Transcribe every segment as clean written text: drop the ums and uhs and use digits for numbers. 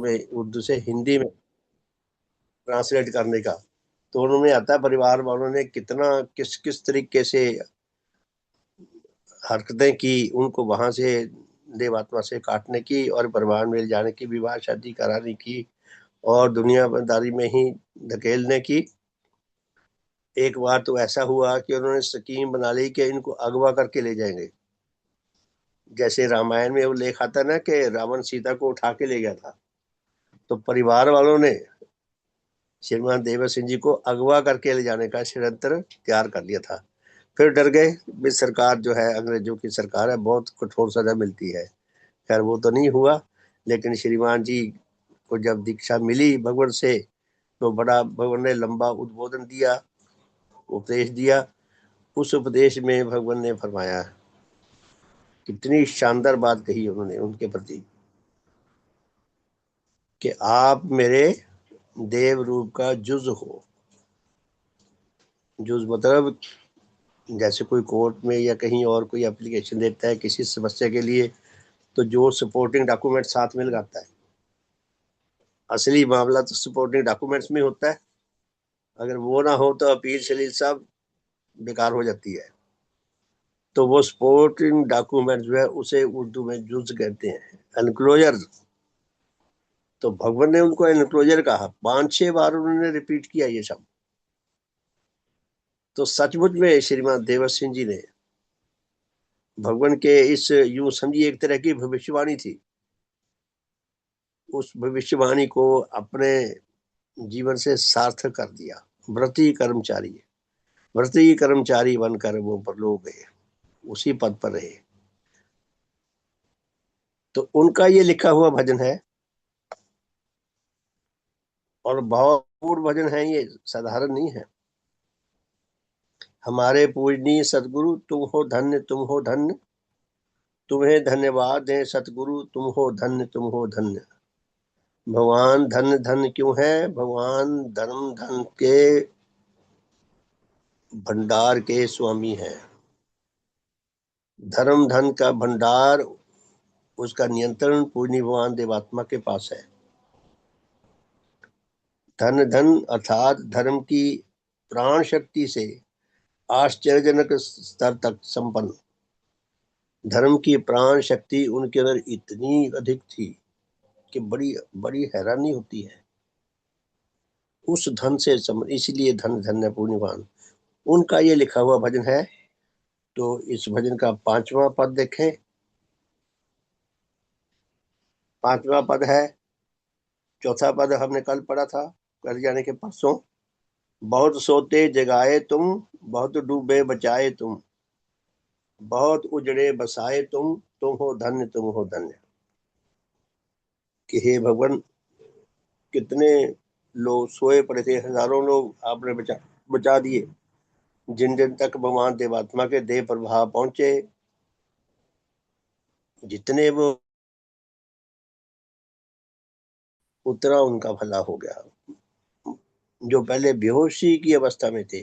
में उर्दू से हिंदी में ट्रांसलेट करने का। तो उन्होंने आता है परिवार वालों ने कितना किस किस तरीके से हरकतें की, उनको वहां से देवात्मा से काटने की और परिवार में ले जाने की, विवाह शादी कराने की और दुनियादारी में ही धकेलने की। एक बार तो ऐसा हुआ कि उन्होंने स्कीम बना ली कि इनको अगवा करके ले जाएंगे। जैसे रामायण में वो लेख आता ना कि रावण सीता को उठा के ले गया था, तो परिवार वालों ने श्रीमान देवर सिंह जी को अगवा करके ले जाने का षड्यंत्र तैयार कर लिया था। फिर डर गए भी सरकार जो है, अंग्रेजों की सरकार है, बहुत कठोर सजा मिलती है। खैर वो तो नहीं हुआ, लेकिन श्रीमान जी को जब दीक्षा मिली भगवान से, तो बड़ा भगवान ने लंबा उद्बोधन दिया, उपदेश दिया। उस उपदेश में भगवान ने फरमाया, कितनी शानदार बात कही उन्होंने उनके प्रति, कि आप मेरे देव रूप का जुज हो। जुज मतलब जैसे कोई कोर्ट में या कहीं और कोई एप्लीकेशन देता है किसी समस्या के लिए, तो जो सपोर्टिंग डॉक्यूमेंट साथ में लगाता है, असली मामला तो सपोर्टिंग डॉक्यूमेंट्स में होता है। अगर वो ना हो तो अपील शलील साहब बेकार हो जाती है। तो वो सपोर्टिंग डॉक्यूमेंट जो है उसे उर्दू में जुज कहते हैं, एनक्लोजर। तो भगवान ने उनको एनक्लोजर कहा, 5-6 बार उन्होंने रिपीट किया ये शब्द। तो सचमुच में श्रीमान देवर सिंह जी ने भगवान के इस, यूं समझिए एक तरह की भविष्यवाणी थी, उस भविष्यवाणी को अपने जीवन से सार्थक कर दिया। व्रती कर्मचारी, व्रती कर्मचारी बनकर वो परलोक गए, उसी पद पर रहे। तो उनका ये लिखा हुआ भजन है, और भावपूर्ण भजन है ये, साधारण नहीं है। हमारे पूजनीय सतगुरु तुम हो धन्य, तुम हो धन्य, तुम्हें धन्यवाद दें सतगुरु, तुम हो धन्य, तुम हो धन्य। भगवान धन्य धन्य क्यों है? भगवान धर्म धन के भंडार के स्वामी हैं। धर्म धन का भंडार, उसका नियंत्रण पूजनीय भगवान देवात्मा के पास है। धन धन अर्थात धर्म की प्राण शक्ति से आश्चर्यजनक स्तर तक संपन्न। धर्म की प्राण शक्ति उनके अंदर इतनी अधिक थी कि बड़ी बड़ी हैरानी होती है उस धन से। इसलिए धन धन्य पुण्यवान, उनका ये लिखा हुआ भजन है। तो इस भजन का 5वां पद देखें। 5वां पद है, चौथा पद हमने कल पढ़ा था, कर जाने के परसों। बहुत सोते जगाए तुम, बहुत डूबे बचाए तुम, बहुत उजड़े बसाए तुम हो धन्य, तुम हो धन्य। कि हे भगवान, कितने लोग सोए पड़े थे, हजारों लोग आपने बचा दिए। जिन जिन तक भगवान देवात्मा के देह प्रभाव पहुंचे, जितने वो उतरा उनका भला हो गया। जो पहले बेहोशी की अवस्था में थे,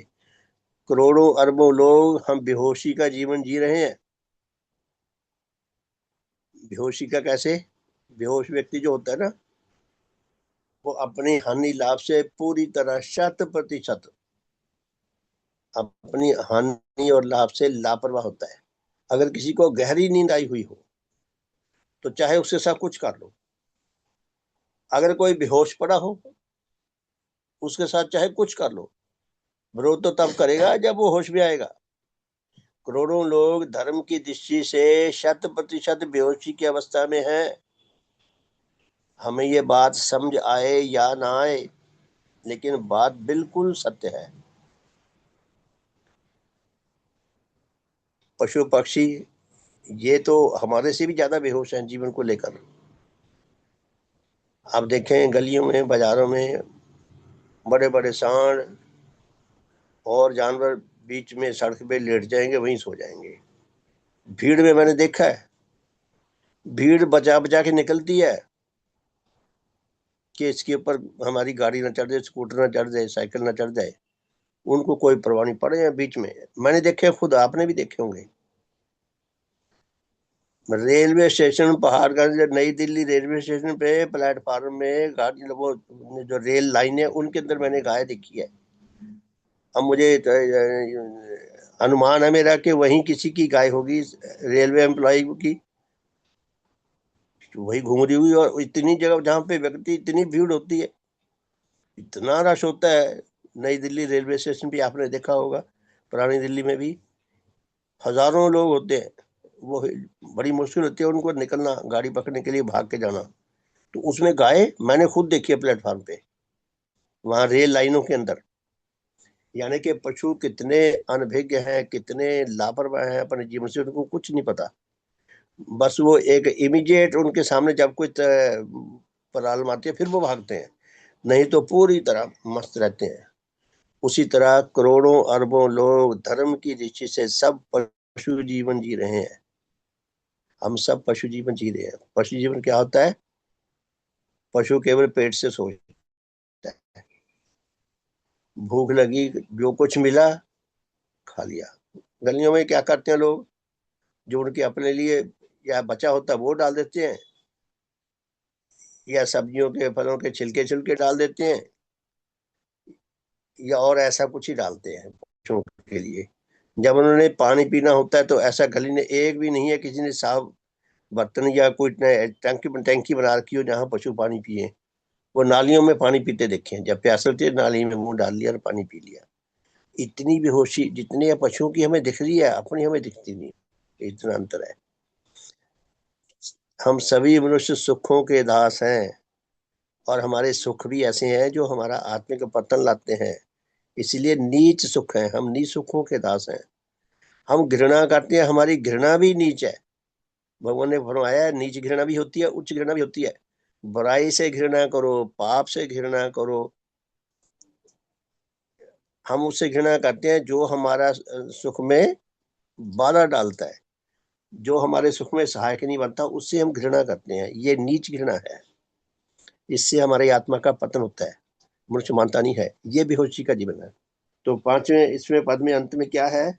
करोड़ों अरबों लोग हम बेहोशी का जीवन जी रहे हैं। बेहोशी का कैसे? बेहोश व्यक्ति जो होता है ना, वो अपनी हानि लाभ से पूरी तरह 100% अपनी हानि और लाभ से लापरवाह होता है। अगर किसी को गहरी नींद आई हुई हो, तो चाहे उसके साथ कुछ कर लो। अगर कोई बेहोश पड़ा हो, उसके साथ चाहे कुछ कर लो, विरोध तो तब करेगा जब वो होश में आएगा। करोड़ों लोग धर्म की दृष्टि से 100% बेहोशी की अवस्था में हैं। हमें ये बात समझ आए या ना आए, लेकिन बात बिल्कुल सत्य है। पशु पक्षी ये तो हमारे से भी ज्यादा बेहोश हैं जीवन को लेकर। आप देखें गलियों में, बाजारों में बड़े बड़े सांड और जानवर बीच में सड़क पे लेट जाएंगे, वहीं सो जाएंगे। भीड़ में मैंने देखा है, भीड़ बचा बचा के निकलती है कि इसके ऊपर हमारी गाड़ी ना चढ़ जाए, स्कूटर ना चढ़ जाए, साइकिल ना चढ़ जाए। उनको कोई परवाह नहीं, पड़े हैं बीच में। मैंने देखे खुद, आपने भी देखे होंगे। रेलवे स्टेशन पहाड़गंज, नई दिल्ली रेलवे स्टेशन पे प्लेटफार्म में गाड़ी, वो जो रेल लाइन है उनके अंदर मैंने गाय देखी है। अब मुझे अनुमान है मेरा कि वहीं किसी की गाय होगी, रेलवे एम्प्लॉय की, वही घूम रही हुई। और इतनी जगह जहाँ पे व्यक्ति, इतनी भीड़ होती है, इतना रश होता है। नई दिल्ली रेलवे स्टेशन भी आपने देखा होगा, पुरानी दिल्ली में भी हजारों लोग होते हैं। वो बड़ी मुश्किल होती है उनको निकलना, गाड़ी पकड़ने के लिए भाग के जाना। तो उसमें गाय मैंने खुद देखी है प्लेटफॉर्म पे, वहां रेल लाइनों के अंदर। यानी कि पशु कितने अनभिज्ञ हैं, कितने लापरवाह हैं अपने जीवन से, उनको कुछ नहीं पता। बस वो एक इमीडिएट उनके सामने जब कोई प्रॉब्लम आती है फिर वो भागते हैं, नहीं तो पूरी तरह मस्त रहते हैं। उसी तरह करोड़ों अरबों लोग धर्म की दृष्टि से सब पशु जीवन जी रहे हैं। हम सब पशु जीवन जी रहे हैं। पशु जीवन क्या होता है? पशु केवल पेट से सोचता है, भूख लगी, जो कुछ मिला खा लिया। गलियों में क्या करते हैं लोग, जो उनके अपने लिए या बचा होता है वो डाल देते हैं, या सब्जियों के फलों के छिलके छिलके डाल देते हैं, या और ऐसा कुछ ही डालते हैं पशुओं के लिए। जब उन्होंने पानी पीना होता है तो ऐसा गली ने एक भी नहीं है किसी ने साफ बर्तन या कोई टंकी टैंकी बना रखी हो जहाँ पशु पानी पिए। वो नालियों में पानी पीते देखे हैं, जब प्यास लगती है नाली में मुंह डाल लिया और पानी पी लिया। इतनी बेहोशी जितनी पशुओं की हमें दिख रही है, अपनी हमें दिखती नहीं, इतना अंतर है। हम सभी मनुष्य सुखों के दास हैं, और हमारे सुख भी ऐसे हैं जो हमारा आत्मिक पतन लाते हैं। इसीलिए नीच सुख है, हम नीच सुखों के दास हैं। हम घृणा करते हैं, हमारी घृणा भी नीच है। भगवान ने फरमाया है, नीच घृणा भी होती है, उच्च घृणा भी होती है। बुराई से घृणा करो, पाप से घृणा करो। हम उससे घृणा करते हैं जो हमारा सुख में बाधा डालता है, जो हमारे सुख में सहायक नहीं बनता, उससे हम घृणा करते हैं। ये नीच घृणा है, इससे हमारी आत्मा का पतन होता है। मनुष्य मानता नहीं है, ये बेहोशी का जीवन है। तो पांचवें इसमें पद में अंत में क्या है?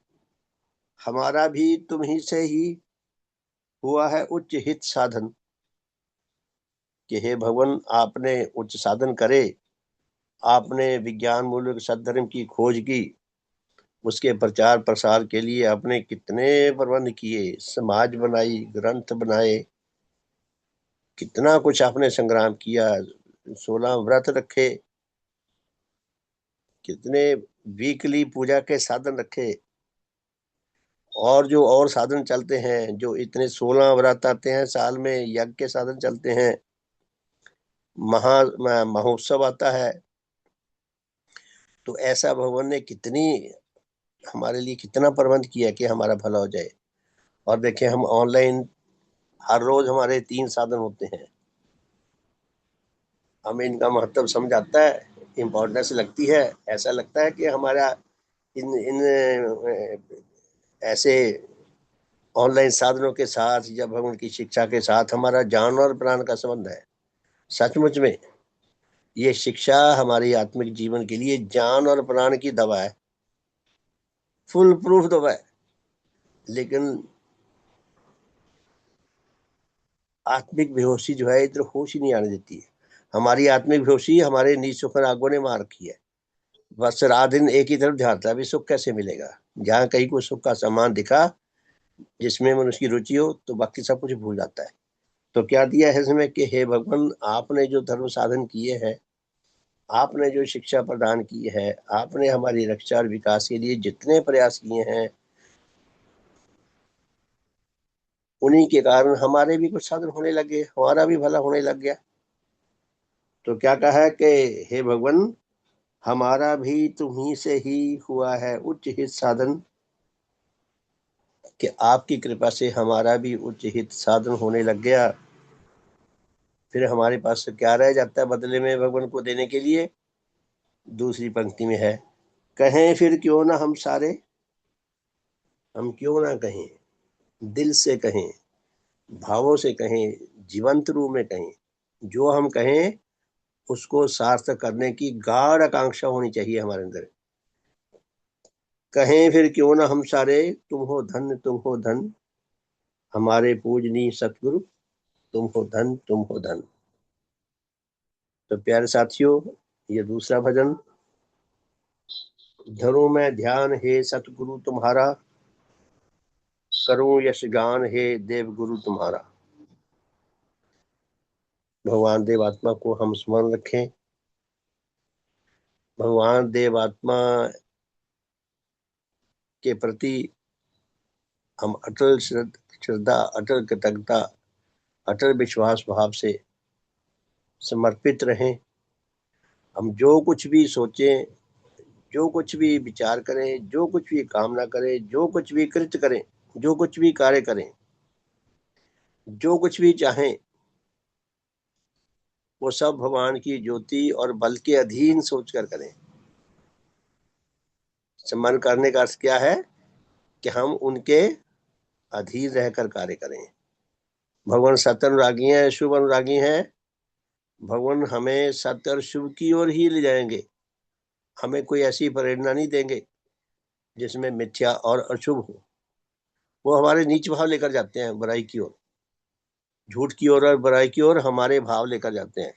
हमारा भी तुम ही से ही हुआ है उच्च हित साधन, कि हे भगवान आपने उच्च साधन करे, आपने विज्ञान मूलक सद्धर्म की खोज की, उसके प्रचार प्रसार के लिए आपने कितने प्रबंध किए, समाज बनाई, ग्रंथ बनाए, कितना कुछ आपने संग्राम किया, 16 व्रत रखे, कितने वीकली पूजा के साधन रखे, और जो और साधन चलते हैं, जो इतने 16 व्रत आते हैं साल में, यज्ञ के साधन चलते हैं, महोत्सव आता है। तो ऐसा भगवान ने कितनी हमारे लिए कितना प्रबंध किया कि हमारा भला हो जाए। और देखिए हम ऑनलाइन हर रोज हमारे 3 साधन होते हैं, हमें इनका महत्व समझ आता है, इम्पोर्टेंस लगती है। ऐसा लगता है कि हमारा इन इन ऐसे ऑनलाइन साधनों के साथ या भगवान की शिक्षा के साथ हमारा जान और प्राण का संबंध है। सचमुच में ये शिक्षा हमारी आत्मिक जीवन के लिए जान और प्राण की दवा है, फुल प्रूफ दवा है। लेकिन आत्मिक बेहोशी जो है इधर होश ही नहीं आने देती है। हमारी आत्मिक बेहोशी हमारे नीच सुख रागों ने मार रखी है। बस रात दिन एक ही तरफ ध्यान था, अभी सुख कैसे मिलेगा। जहाँ कहीं को सुख का सामान दिखा जिसमें मनुष्य की रुचि हो तो बाकी सब कुछ भूल जाता है। तो क्या दिया है इसमें कि हे भगवान आपने जो धर्म साधन किए हैं, आपने जो शिक्षा प्रदान की है, आपने हमारी रक्षा और विकास के लिए जितने प्रयास किए हैं, उन्हीं के कारण हमारे भी कुछ साधन होने लगे, हमारा भी भला होने लग गया। तो क्या कहा है कि हे भगवान हमारा भी तुम्ही से ही हुआ है उच्च हित साधन, कि आपकी कृपा से हमारा भी उच्च हित साधन होने लग गया। फिर हमारे पास क्या रह जाता है बदले में भगवान को देने के लिए? दूसरी पंक्ति में है, कहें फिर क्यों ना हम सारे, हम क्यों ना कहें, दिल से कहें, भावों से कहें, जीवंत रूप में कहें। जो हम कहें उसको सार्थक करने की गाढ़ आकांक्षा होनी चाहिए हमारे अंदर। कहें फिर क्यों ना हम सारे, तुम हो धन्य तुम हो धन, हमारे पूजनीय सतगुरु, तुम हो धन, तुम हो धन। तो प्यारे साथियों, ये दूसरा भजन, धरो मैं ध्यान हे सतगुरु तुम्हारा, करूं यश गान हे देव गुरु तुम्हारा। भगवान देव आत्मा को हम स्मरण रखें। भगवान देव आत्मा के प्रति हम अटल श्रद्धा, अटल कृतज्ञता, अटल विश्वास भाव से समर्पित रहें। हम जो कुछ भी सोचें, जो कुछ भी विचार करें, जो कुछ भी कामना करें, जो कुछ भी कृत्य करें, जो कुछ भी कार्य करें, जो कुछ भी चाहें, वो सब भगवान की ज्योति और बल के अधीन सोचकर करें। स्मरण करने का अर्थ क्या है कि हम उनके अधीन रहकर कार्य करें। भगवान सत्य अनुरागी हैं, शुभ अनुरागी हैं। भगवान हमें सत्य और शुभ की ओर ही ले जाएंगे। हमें कोई ऐसी प्रेरणा नहीं देंगे जिसमें मिथ्या और अशुभ हो। वो हमारे नीच भाव लेकर जाते हैं, बुराई की ओर, झूठ की ओर और बुराई की ओर हमारे भाव लेकर जाते हैं।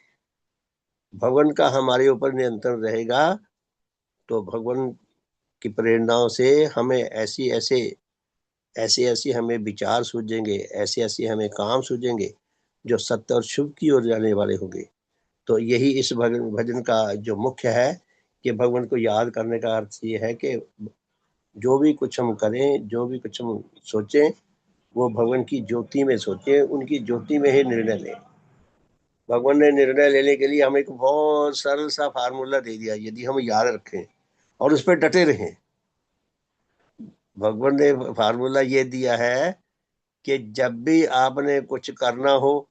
भगवान का हमारे ऊपर नियंत्रण रहेगा तो भगवान की प्रेरणाओं से हमें ऐसे ऐसे हमें विचार सूझेंगे, ऐसे ऐसे हमें काम सूझेंगे जो सत्य और शुभ की ओर जाने वाले होंगे। तो यही इस भजन का जो मुख्य है कि भगवान को याद करने का अर्थ ये है कि जो भी कुछ हम करें, जो भी कुछ हम सोचें, वो भगवान की ज्योति में सोचें, उनकी ज्योति में ही निर्णय लें। भगवान ने निर्णय लेने के लिए हमें एक बहुत सरल सा फार्मूला दे दिया, यदि हम याद रखें और उस पर डटे रहें। भगवान ने फार्मूला ये दिया है कि जब भी आपने कुछ करना हो,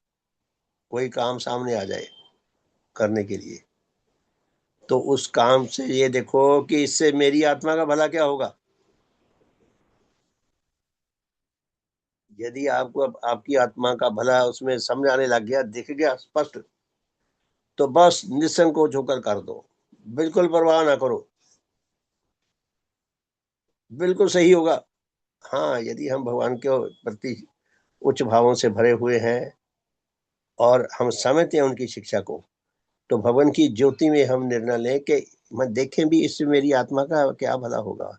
कोई काम सामने आ जाए करने के लिए, तो उस काम से ये देखो कि इससे मेरी आत्मा का भला क्या होगा। यदि आपको आपकी आत्मा का भला उसमें समझ आने लग गया, दिख गया स्पष्ट, तो बस निसंकोच होकर कर दो, बिल्कुल परवाह ना करो, बिल्कुल सही होगा। हाँ, यदि हम भगवान के प्रति उच्च भावों से भरे हुए हैं और हम समझते हैं उनकी शिक्षा को, तो भगवान की ज्योति में हम निर्णय लें कि मैं देखें भी इससे मेरी आत्मा का क्या भला होगा।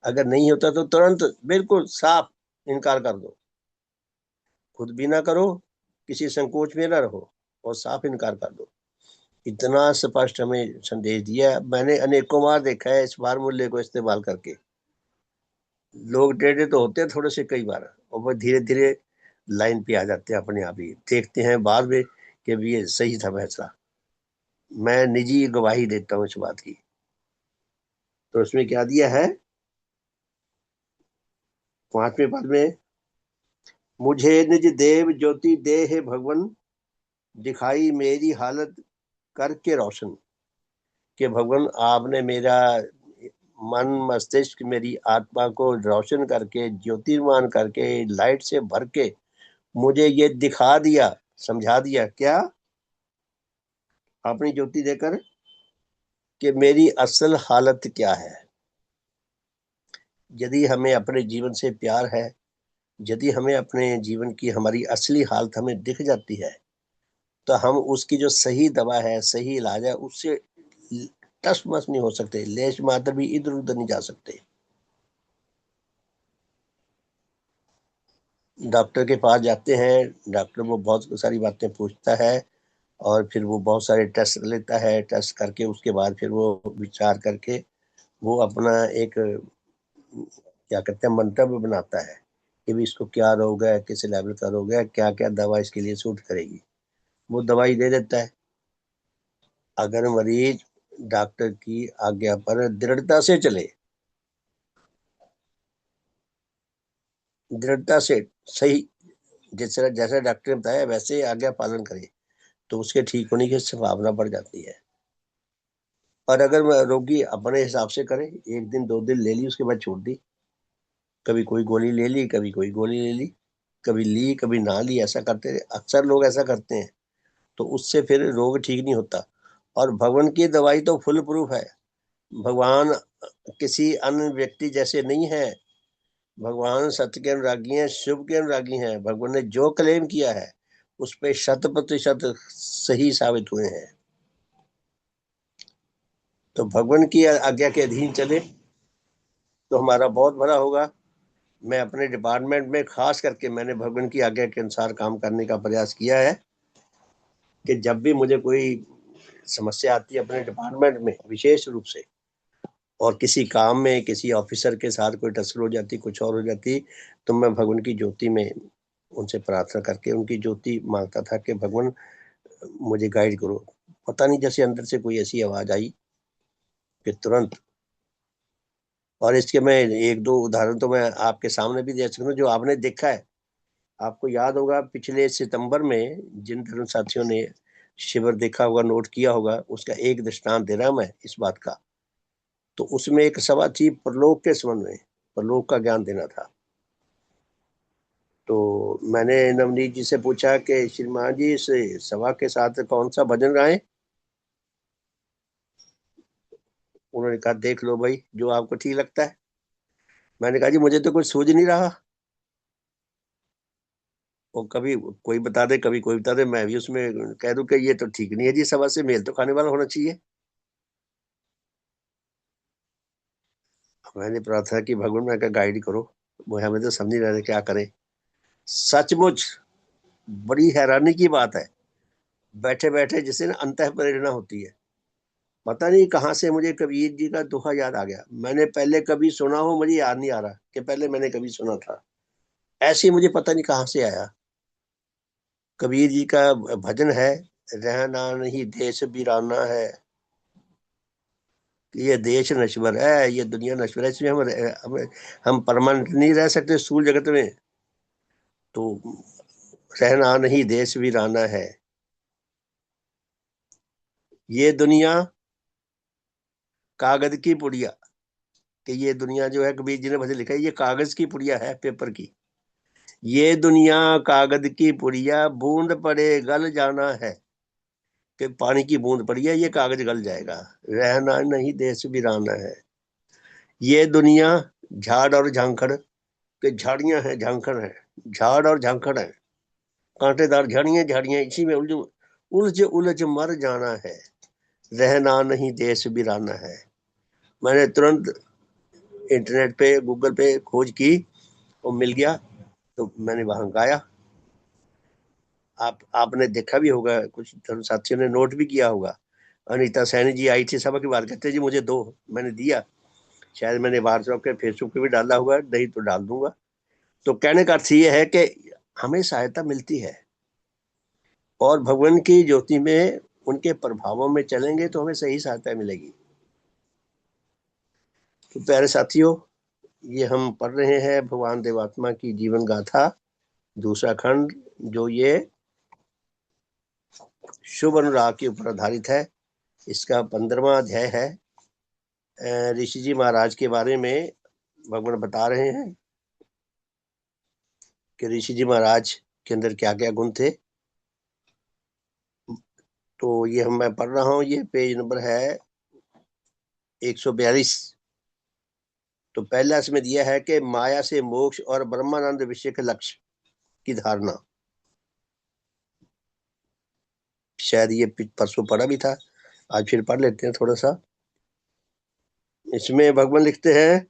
अगर नहीं होता तो तुरंत बिल्कुल साफ इनकार कर दो, खुद भी ना करो, किसी संकोच में ना रहो और साफ इनकार कर दो। इतना स्पष्ट हमें संदेश दिया। मैंने अनेकों बार देखा है इस फार्मूले को इस्तेमाल करके। लोग टेढ़े तो होते हैं थोड़े से कई बार, और वो धीरे धीरे लाइन पे आ जाते हैं, अपने आप ही देखते हैं बाद में कि भी ये सही था फैसला। मैं निजी गवाही देता हूँ इस बात की। तो उसमें क्या दिया है, 5वें पद में, मुझे निज देव ज्योति दे है भगवन, दिखाई मेरी हालत करके रोशन। कि भगवान आपने मेरा मन मस्तिष्क, मेरी आत्मा को रोशन करके, ज्योतिर्मान करके, लाइट से भर के मुझे ये दिखा दिया, समझा दिया क्या, अपनी ज्योति देकर, कि मेरी असल हालत क्या है। यदि हमें अपने जीवन से प्यार है, यदि हमें अपने जीवन की हमारी असली हालत हमें दिख जाती है, तो हम उसकी जो सही दवा है, सही इलाज है, उससे टस मस नहीं हो सकते, लेश मात्र भी इधर उधर नहीं जा सकते। डॉक्टर के पास जाते हैं, डॉक्टर वो बहुत सारी बातें पूछता है और फिर वो बहुत सारे टेस्ट लेता है। टेस्ट करके उसके बाद फिर वो विचार करके वो अपना एक क्या कहते हैं मंतव्य बनाता है कि भी इसको क्या रोग है, किस लेवल का रोग है, क्या क्या दवा इसके लिए सूट करेगी, वो दवाई दे देता है। अगर मरीज डॉक्टर की आज्ञा पर दृढ़ता से चले, दृढ़ता से सही, जैसे जैसा डॉक्टर ने बताया वैसे आज्ञा पालन करे, तो उसके ठीक होने की संभावना बढ़ जाती है। और अगर रोगी अपने हिसाब से करे, 1 दिन 2 दिन ले ली, उसके बाद छोड़ दी, कभी कोई गोली ले ली, कभी कोई गोली ले ली, कभी ली कभी ना ली, ऐसा करते रहे, अक्सर लोग ऐसा करते हैं, तो उससे फिर रोग ठीक नहीं होता। और भगवान की दवाई तो फुल प्रूफ है। भगवान किसी अन्य व्यक्ति जैसे नहीं है। भगवान सत्य के अनुरागी हैं, शुभ के अनुरागी हैं। भगवान ने जो क्लेम किया है उस पे 100% सही साबित हुए हैं। तो भगवान की आज्ञा के अधीन चले तो हमारा बहुत भला होगा। मैं अपने डिपार्टमेंट में खास करके मैंने भगवान की आज्ञा के अनुसार काम करने का प्रयास किया है कि जब भी मुझे कोई समस्या आती है अपने डिपार्टमेंट में विशेष रूप से, और किसी काम में किसी ऑफिसर के साथ कोई टस्कर हो जाती, कुछ और हो जाती, तो मैं भगवान की ज्योति में उनसे प्रार्थना करके उनकी ज्योति मांगता था कि भगवान मुझे गाइड करो। पता नहीं जैसे अंदर से कोई ऐसी आवाज आई कि तुरंत। और इसके मैं एक दो उदाहरण तो मैं आपके सामने भी दे सकता हूँ जो आपने देखा है। आपको याद होगा पिछले सितंबर में जिन धर्म साथियों ने शिविर देखा होगा, नोट किया होगा, उसका एक दृष्टांत दे रहा हूं मैं इस बात का। तो उसमें एक सभा थी परलोक के संबंध में, परलोक का ज्ञान देना था। तो मैंने नवनीत जी से पूछा कि श्रीमान जी इस सभा के साथ कौन सा भजन गाएं। उन्होंने कहा देख लो भाई जो आपको ठीक लगता है। मैंने कहा जी मुझे तो कुछ सूझ नहीं रहा। और कभी कोई बता दे कभी कोई बता दे, मैं भी उसमें कह दूं कि ये तो ठीक नहीं है जी, सभा से मेल तो खाने वाला होना चाहिए। मैंने प्रार्थना की भगवान मैं गाइड करो, वो हमें तो समझ नहीं रहे क्या करें। सचमुच बड़ी हैरानी की बात है, बैठे बैठे जिसे ना अंतः प्रेरणा होती है। पता नहीं कहाँ से मुझे कबीर जी का दोहा याद आ गया। मैंने पहले कभी सुना हो, मुझे याद नहीं आ रहा कि पहले मैंने कभी सुना था। ऐसे मुझे पता नहीं कहाँ से आया। कबीर जी का भजन है, रहना नहीं देश वीराना है। ये देश नश्वर है, ये दुनिया नश्वर है, इसमें हम परमानेंट नहीं रह सकते स्थूल जगत में। तो रहना नहीं देश वीराना है। ये दुनिया कागज की पुड़िया, कि ये दुनिया जो है कबीर जी ने भजन लिखा है, ये कागज की पुड़िया है, पेपर की। ये दुनिया कागज की पुड़िया, बूंद पड़े गल जाना है। कि पानी की बूंद पड़ी है, ये कागज गल जाएगा। रहना नहीं देश वीराना है। ये दुनिया झाड़ और झांखड़, के झाड़ियां हैं झांखड़ है, झाड़ और झांखड़ है, कांटेदार झाड़ियां झाड़ियां, इसी में उलझ उलझ उलझ मर जाना है। रहना नहीं देश वीराना है। मैंने तुरंत इंटरनेट पे गूगल पे खोज की और मिल गया, तो मैंने वहां गाया। आपने देखा भी होगा, कुछ धर्म साथियों ने नोट भी किया होगा। अनीता सैनी जी आई थी सभा की बात करते जी मुझे दो, मैंने दिया। शायद मैंने व्हाट्सएप के फेसबुक पे भी डाला हुआ है, नहीं तो डाल दूंगा। तो कहने का अर्थ ये है कि हमें सहायता मिलती है, और भगवान की ज्योति में उनके प्रभावों में चलेंगे तो हमें सही सहायता मिलेगी। तो प्यारे साथियों, ये हम पढ़ रहे हैं भगवान देवात्मा की जीवन गाथा, दूसरा खंड, जो ये शुभ अनुराग के ऊपर आधारित है। इसका 15वां अध्याय है। ऋषि जी महाराज के बारे में भगवान बता रहे हैं कि ऋषि जी महाराज के अंदर क्या क्या गुण थे। तो ये मैं पढ़ रहा हूँ, ये पेज नंबर है 142। तो पहला इसमें दिया है कि माया से मोक्ष और ब्रह्मानंद विषय के लक्ष्य की धारणा। शायद ये परसों पढ़ा भी था, आज फिर पढ़ लेते हैं थोड़ा सा। इसमें भगवान लिखते हैं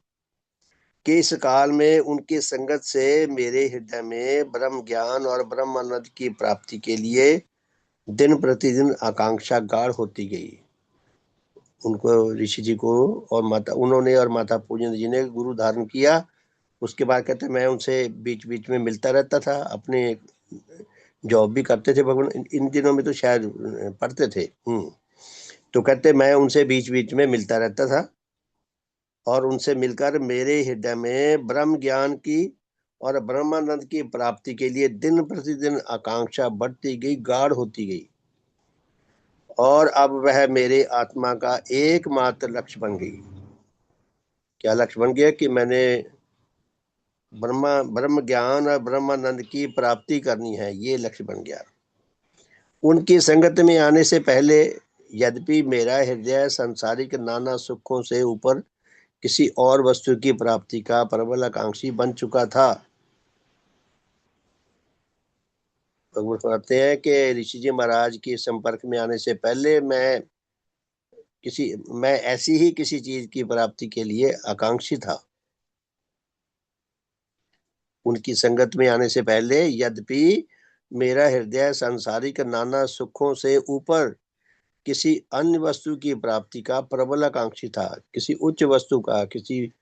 कि इस काल में उनकी संगत से मेरे हृदय में ब्रह्म ज्ञान और ब्रह्मानंद की प्राप्ति के लिए दिन प्रतिदिन आकांक्षा गाढ़ होती गई। उनको, ऋषि जी को और माता उन्होंने और माता पूजन जी ने गुरु धारण किया। उसके बाद कहते मैं उनसे बीच बीच में मिलता रहता था, अपने जॉब भी करते थे भगवान इन दिनों में, तो शायद पढ़ते थे। तो कहते मैं उनसे बीच बीच में मिलता रहता था, और उनसे मिलकर मेरे हृदय में ब्रह्म ज्ञान की और ब्रह्मानंद की प्राप्ति के लिए दिन प्रतिदिन आकांक्षा बढ़ती गई, गाढ़ होती गई। और अब वह मेरे आत्मा का एकमात्र लक्ष्य बन गई। क्या लक्ष्य बन गया? कि मैंने ब्रह्म ज्ञान और ब्रह्मानंद की प्राप्ति करनी है, ये लक्ष्य बन गया। उनकी संगत में आने से पहले यद्यपि मेरा हृदय संसारिक नाना सुखों से ऊपर किसी और वस्तु की प्राप्ति का प्रबल आकांक्षी बन चुका था। भगवान बताते हैं कि ऋषि जी महाराज के संपर्क में आने से पहले मैं ऐसी ही किसी चीज की प्राप्ति के लिए आकांक्षी था। उनकी संगत में आने से पहले यद्यपि मेरा हृदय सांसारिक नाना सुखों से ऊपर किसी अन्य वस्तु की प्राप्ति का प्रबल आकांक्षी था, किसी उच्च वस्तु का, किसी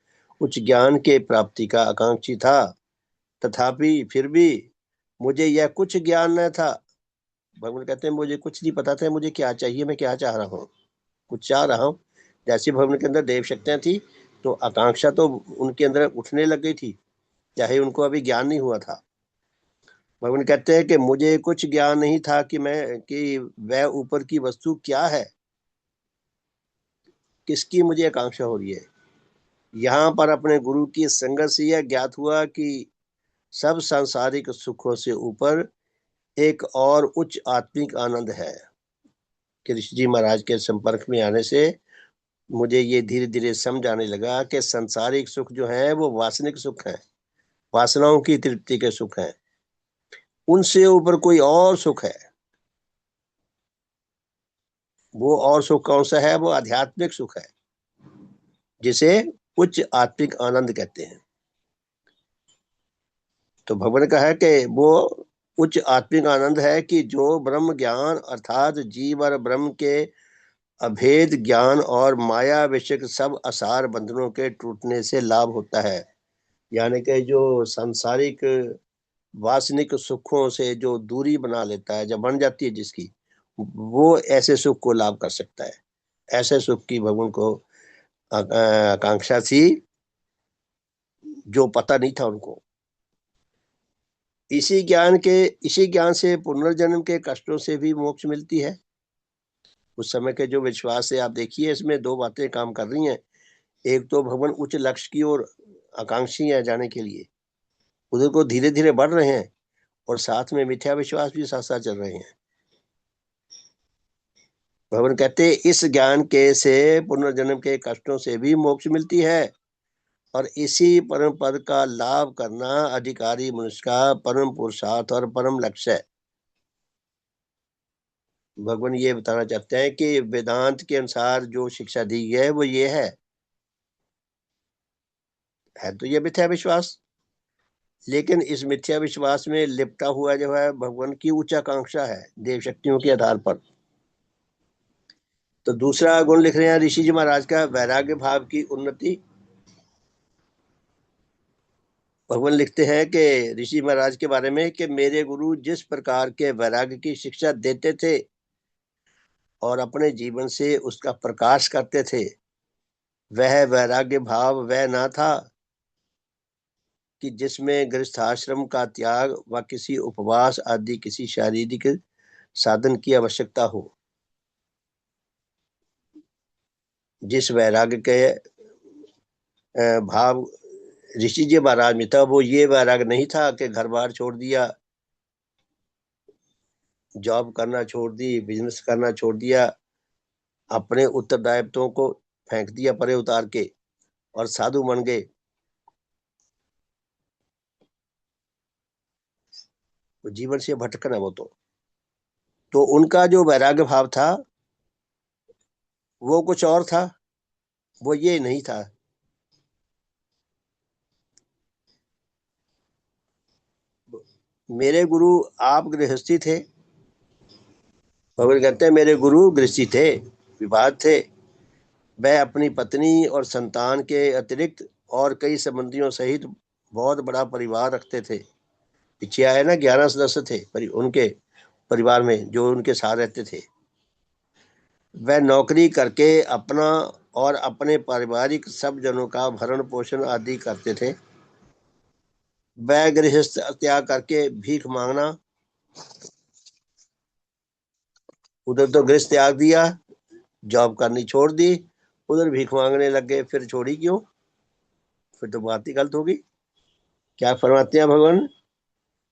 उच्च ज्ञान के प्राप्ति का आकांक्षी था, तथापि फिर भी मुझे यह कुछ ज्ञान न था। भगवान कहते हैं मुझे कुछ नहीं पता था मुझे क्या चाहिए, मैं क्या चाह रहा हूँ, कुछ चाह रहा हूँ। जैसे भगवान के अंदर देव शक्तियां थी तो आकांक्षा तो उनके अंदर उठने लग गई थी, चाहे उनको अभी ज्ञान नहीं हुआ था। भगवान कहते हैं कि मुझे कुछ ज्ञान नहीं था कि वह ऊपर की वस्तु क्या है, किसकी मुझे आकांक्षा हो रही है। यहाँ पर अपने गुरु की संगत से यह ज्ञात हुआ कि सब सांसारिक सुखों से ऊपर एक और उच्च आत्मिक आनंद है। कि ऋषि जी महाराज के संपर्क में आने से मुझे ये धीरे धीरे समझ आने लगा कि सांसारिक सुख जो है वो वासनिक सुख है, वासनाओं की तृप्ति के सुख है। उनसे ऊपर कोई और सुख है। वो और सुख कौन सा है? वो आध्यात्मिक सुख है, जिसे उच्च आत्मिक आनंद कहते हैं। तो भगवान का है कि वो उच्च आत्मिक आनंद है कि जो ब्रह्म ज्ञान अर्थात जीव और ब्रह्म के अभेद ज्ञान और माया विषयक सब आसार बंधनों के टूटने से लाभ होता है। यानी कि जो सांसारिक वासनिक सुखों से जो दूरी बना लेता है, जब बन जाती है जिसकी, वो ऐसे सुख को लाभ कर सकता है। ऐसे सुख की भगवान को आकांक्षा थी जो पता नहीं था उनको। इसी ज्ञान से पुनर्जन्म के कष्टों से भी मोक्ष मिलती है। उस समय के जो विश्वास है, आप देखिए इसमें दो बातें काम कर रही हैं। एक तो भगवान उच्च लक्ष्य की ओर आकांक्षी है जाने के लिए, उधर को धीरे धीरे बढ़ रहे हैं, और साथ में मिथ्या विश्वास भी साथ साथ चल रहे हैं। भगवान कहते हैं इस ज्ञान के से पुनर्जन्म के कष्टों से भी मोक्ष मिलती है, और इसी परम पद का लाभ करना अधिकारी मनुष्य का परम पुरुषार्थ और परम लक्ष्य है। भगवान ये बताना चाहते हैं कि वेदांत के अनुसार जो शिक्षा दी गई है वो ये है तो ये मिथ्या विश्वास, लेकिन इस मिथ्या विश्वास में लिपटा हुआ जो है भगवान की उच्चाकांक्षा है देव शक्तियों के आधार पर। तो दूसरा गुण लिख रहे हैं ऋषि जी महाराज का, वैराग्य भाव की उन्नति। भगवान लिखते हैं कि ऋषि महाराज के बारे में कि मेरे गुरु जिस प्रकार के वैराग्य की शिक्षा देते थे और अपने जीवन से उसका प्रकाश करते थे, वह वैराग्य भाव वह ना था कि जिसमें गृहस्थाश्रम का त्याग व किसी उपवास आदि किसी शारीरिक साधन की आवश्यकता हो। जिस वैराग्य के भाव ऋषि जी महाराज में था, वो ये वैराग्य नहीं था कि घर बार छोड़ दिया, जॉब करना छोड़ दी, बिजनेस करना छोड़ दिया, अपने उत्तरदायित्वों को फेंक दिया परे उतार के और साधु बन गए। वो जीवन से भटकना वो तो उनका जो वैराग्य भाव था वो कुछ और था, वो ये नहीं था। मेरे गुरु आप गृहस्थी थे। भगवान कहते हैं मेरे गुरु गृहस्थी थे, विवाह थे। वह अपनी पत्नी और संतान के अतिरिक्त और कई संबंधियों सहित बहुत बड़ा परिवार रखते थे। पीछे आए ना 11 सदस्य थे उनके परिवार में जो उनके साथ रहते थे। वह नौकरी करके अपना और अपने पारिवारिक सब जनों का भरण पोषण आदि करते थे। वह गृहस्थ त्याग करके भीख मांगना, उधर तो गृहस्थ त्याग दिया, जॉब करनी छोड़ दी, उधर भीख मांगने लग गए। फिर छोड़ी क्यों? फिर तो बात ही गलत होगी। क्या फरमाते हैं भगवान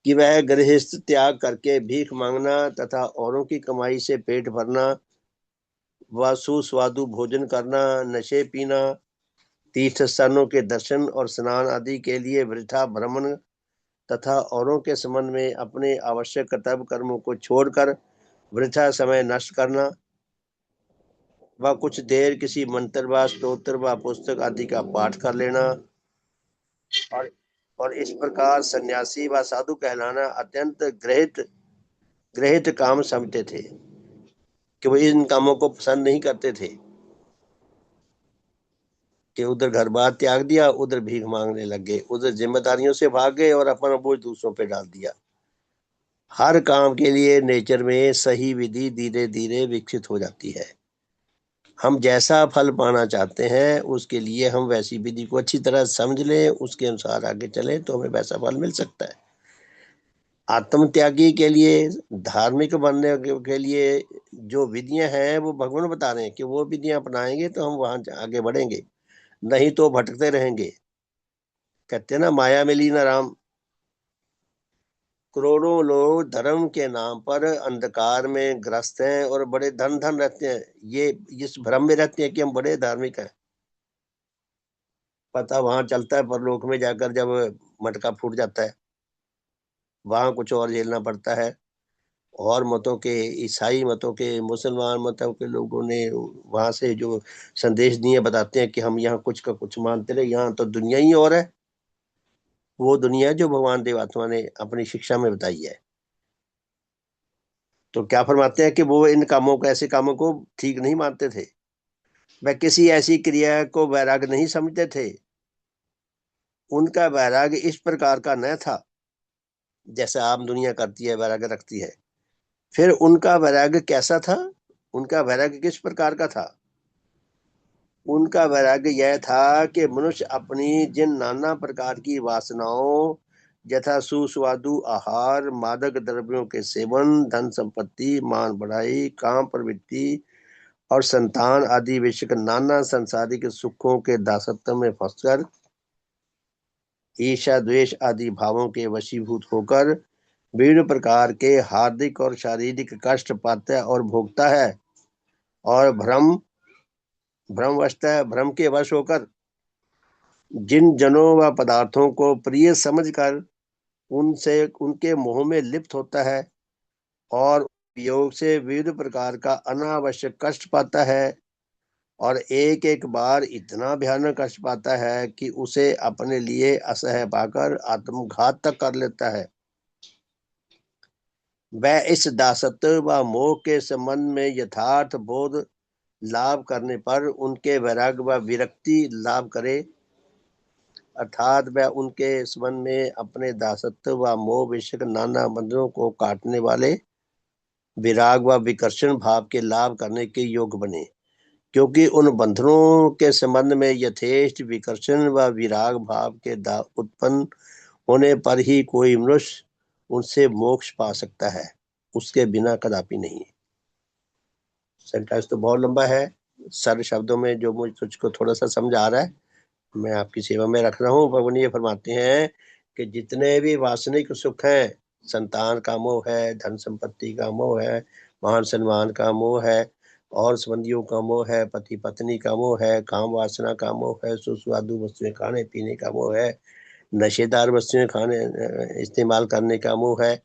कि वह गृहस्थ त्याग करके भीख मांगना तथा औरों की कमाई से पेट भरना व सुस्वादु भोजन करना, नशे पीना, तीर्थ स्थानों के दर्शन और स्नान आदि के लिए वृथा भ्रमण तथा औरों के संबंध में अपने आवश्यक कर्तव्य कर्मों को छोड़कर वृथा समय नष्ट करना व कुछ देर किसी मंत्र व स्तोत्र व पुस्तक आदि का पाठ कर लेना और इस प्रकार सन्यासी व साधु कहलाना अत्यंत गृहित गृहित काम समझते थे कि वो इन कामों को पसंद नहीं करते थे कि उधर घर बार त्याग दिया, उधर भीख मांगने लग गए, उधर जिम्मेदारियों से भाग गए और अपना बोझ दूसरों पे डाल दिया। हर काम के लिए नेचर में सही विधि धीरे धीरे विकसित हो जाती है। हम जैसा फल पाना चाहते हैं उसके लिए हम वैसी विधि को अच्छी तरह समझ लें, उसके अनुसार आगे चलें तो हमें वैसा फल मिल सकता है। आत्मत्यागी के लिए, धार्मिक बनने के लिए जो विधियां हैं वो भगवान बता रहे हैं कि वो विधियां अपनाएंगे तो हम वहां आगे बढ़ेंगे, नहीं तो भटकते रहेंगे। कहते हैं ना, माया में लीन राम। करोड़ों लोग धर्म के नाम पर अंधकार में ग्रस्त हैं और बड़े धन धन रहते हैं, ये इस भ्रम में रहते हैं कि हम बड़े धार्मिक हैं। पता वहां चलता है परलोक में जाकर, जब मटका फूट जाता है, वहां कुछ और झेलना पड़ता है। और मतों के, ईसाई मतों के, मुसलमान मतों के लोगों ने वहां से जो संदेश दिए बताते हैं कि हम यहाँ कुछ का कुछ मानते रहे, यहाँ तो दुनिया ही और है। वो दुनिया जो भगवान देवात्मा ने अपनी शिक्षा में बताई है। तो क्या फरमाते हैं कि वो इन कामों को, ऐसे कामों को ठीक नहीं मानते थे। वह किसी ऐसी क्रिया को वैराग्य नहीं समझते थे। उनका वैराग्य इस प्रकार का न था जैसे आम दुनिया करती है, वैराग्य रखती है। फिर उनका वैराग्य कैसा था? उनका वैराग्य किस प्रकार का था? उनका वैराग्य यह था कि मनुष्य अपनी जिन नाना प्रकार की वासनाओं, यथा सुस्वादु आहार, मादक द्रव्यों के सेवन, धन संपत्ति, मान बढ़ाई, काम प्रवृत्ति और संतान आदि विषयक नाना संसारिक सुखों के दासत्व में फंसकर ईर्ष्या द्वेष आदि भावों के वशीभूत होकर विभिन्न प्रकार के हार्दिक और शारीरिक कष्ट पाता है और भोगता है, और भ्रम के वश होकर जिन जनों व पदार्थों को प्रिय समझकर उनसे उनके मोह में लिप्त होता है और वियोग से विविध प्रकार का अनावश्यक कष्ट पाता है, और एक एक बार इतना भयानक कष्ट पाता है कि उसे अपने लिए असह्य पाकर आत्मघात तक कर लेता है। वह इस दासत्व व मोह के संबंध में यथार्थ बोध लाभ करने पर उनके वैराग्य व विरक्ति लाभ करे, अर्थात वह उनके संबंध में अपने दासत्व व मोह विषयक नाना बंधनों को काटने वाले विराग व विकर्षण भाव के लाभ करने के योग्य बने, क्योंकि उन बंधनों के संबंध में यथेष्ट विकर्षण व विराग भाव के उत्पन्न होने पर ही कोई मनुष्य उनसे मोक्ष पा सकता है, उसके बिना कदापि नहीं। सेंटेंस तो बहुत लंबा है, सरल शब्दों में जो मुझ तुझको थोड़ा सा समझ आ रहा है मैं आपकी सेवा में रख रहा हूँ। भगवान ये फरमाते हैं कि जितने भी वासनिक सुख हैं, संतान का मोह है, धन संपत्ति का मोह है, मान सम्मान का मोह है, और संबंधियों का मोह है, पति पत्नी का मोह है, काम वासना का मोह है, सुस्वादु वस्तुएं खाने पीने का मोह है, नशेदार वस्तुएं खाने इस्तेमाल करने का मोह है।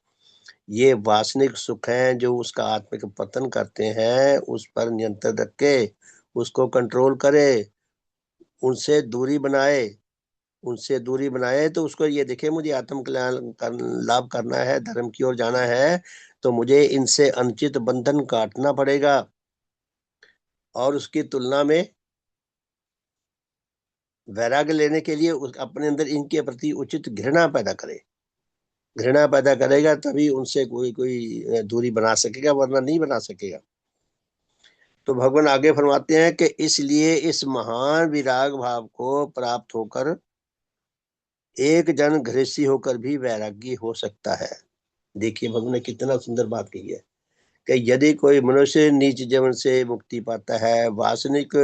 ये वासनिक सुख हैं जो उसका आत्मिक पतन करते हैं। उस पर नियंत्रण रख के उसको कंट्रोल करे, उनसे दूरी बनाए। तो उसको ये देखे मुझे आत्म कल्याण लाभ करना है, धर्म की ओर जाना है, तो मुझे इनसे अनुचित बंधन काटना पड़ेगा। और उसकी तुलना में वैराग्य लेने के लिए अपने अंदर इनके प्रति उचित घृणा पैदा करे। घृणा पैदा करेगा तभी उनसे कोई दूरी बना सकेगा, वरना नहीं बना सकेगा। तो भगवान आगे फरमाते हैं कि इसलिए इस महान विराग भाव को प्राप्त होकर एक जन गृहस्थी होकर भी वैरागी हो सकता है। देखिए भगवान ने कितना सुंदर बात कही है कि यदि कोई मनुष्य नीच जीवन से मुक्ति पाता है, वासनिक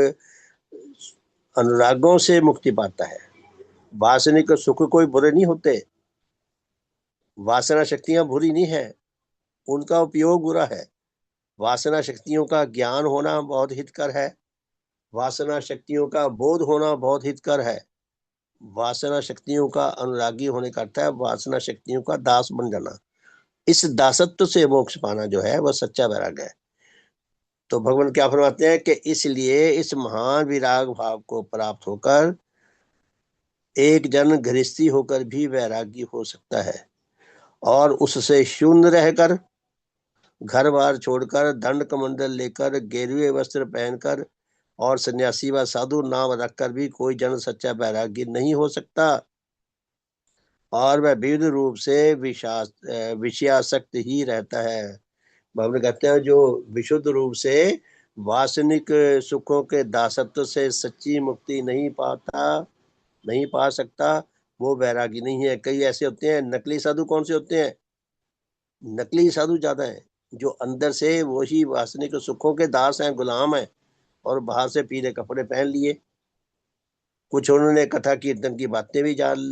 अनुरागों से मुक्ति पाता है, वासनिक सुख कोई बुरे नहीं होते, वासना शक्तियां बुरी नहीं है, उनका उपयोग बुरा है। वासना शक्तियों का ज्ञान होना बहुत हितकर है, वासना शक्तियों का बोध होना बहुत हितकर है। वासना शक्तियों का अनुरागी होने का अर्थ है वासना शक्तियों का दास बन जाना। इस दासत्व से मोक्ष पाना जो है वह सच्चा वैराग्य है। तो भगवान क्या फरमाते हैं कि इसलिए इस महान विराग भाव को प्राप्त होकर एक जन गृहस्थी होकर भी वैरागी हो सकता है, और उससे शून्य रहकर, घर बार छोड़कर, दंड कमंडल लेकर, गेरुए वस्त्र पहनकर और सन्यासी व साधु नाम रखकर भी कोई जन सच्चा वैरागी नहीं हो सकता, और वह विविध रूप से विषयासक्त ही रहता है। बाबा कहते हैं जो विशुद्ध रूप से वासनिक सुखों के दासत्व से सच्ची मुक्ति नहीं पा सकता, वो वैरागी नहीं है। कई ऐसे होते हैं नकली साधु। कौन से होते हैं? नकली साधु ज्यादा है, जो अंदर से वही वासनिक सुखों के दास हैं, गुलाम हैं, और बाहर से पीले कपड़े पहन लिए। कुछ उन्होंने कथा कीर्तन की बातें भी जान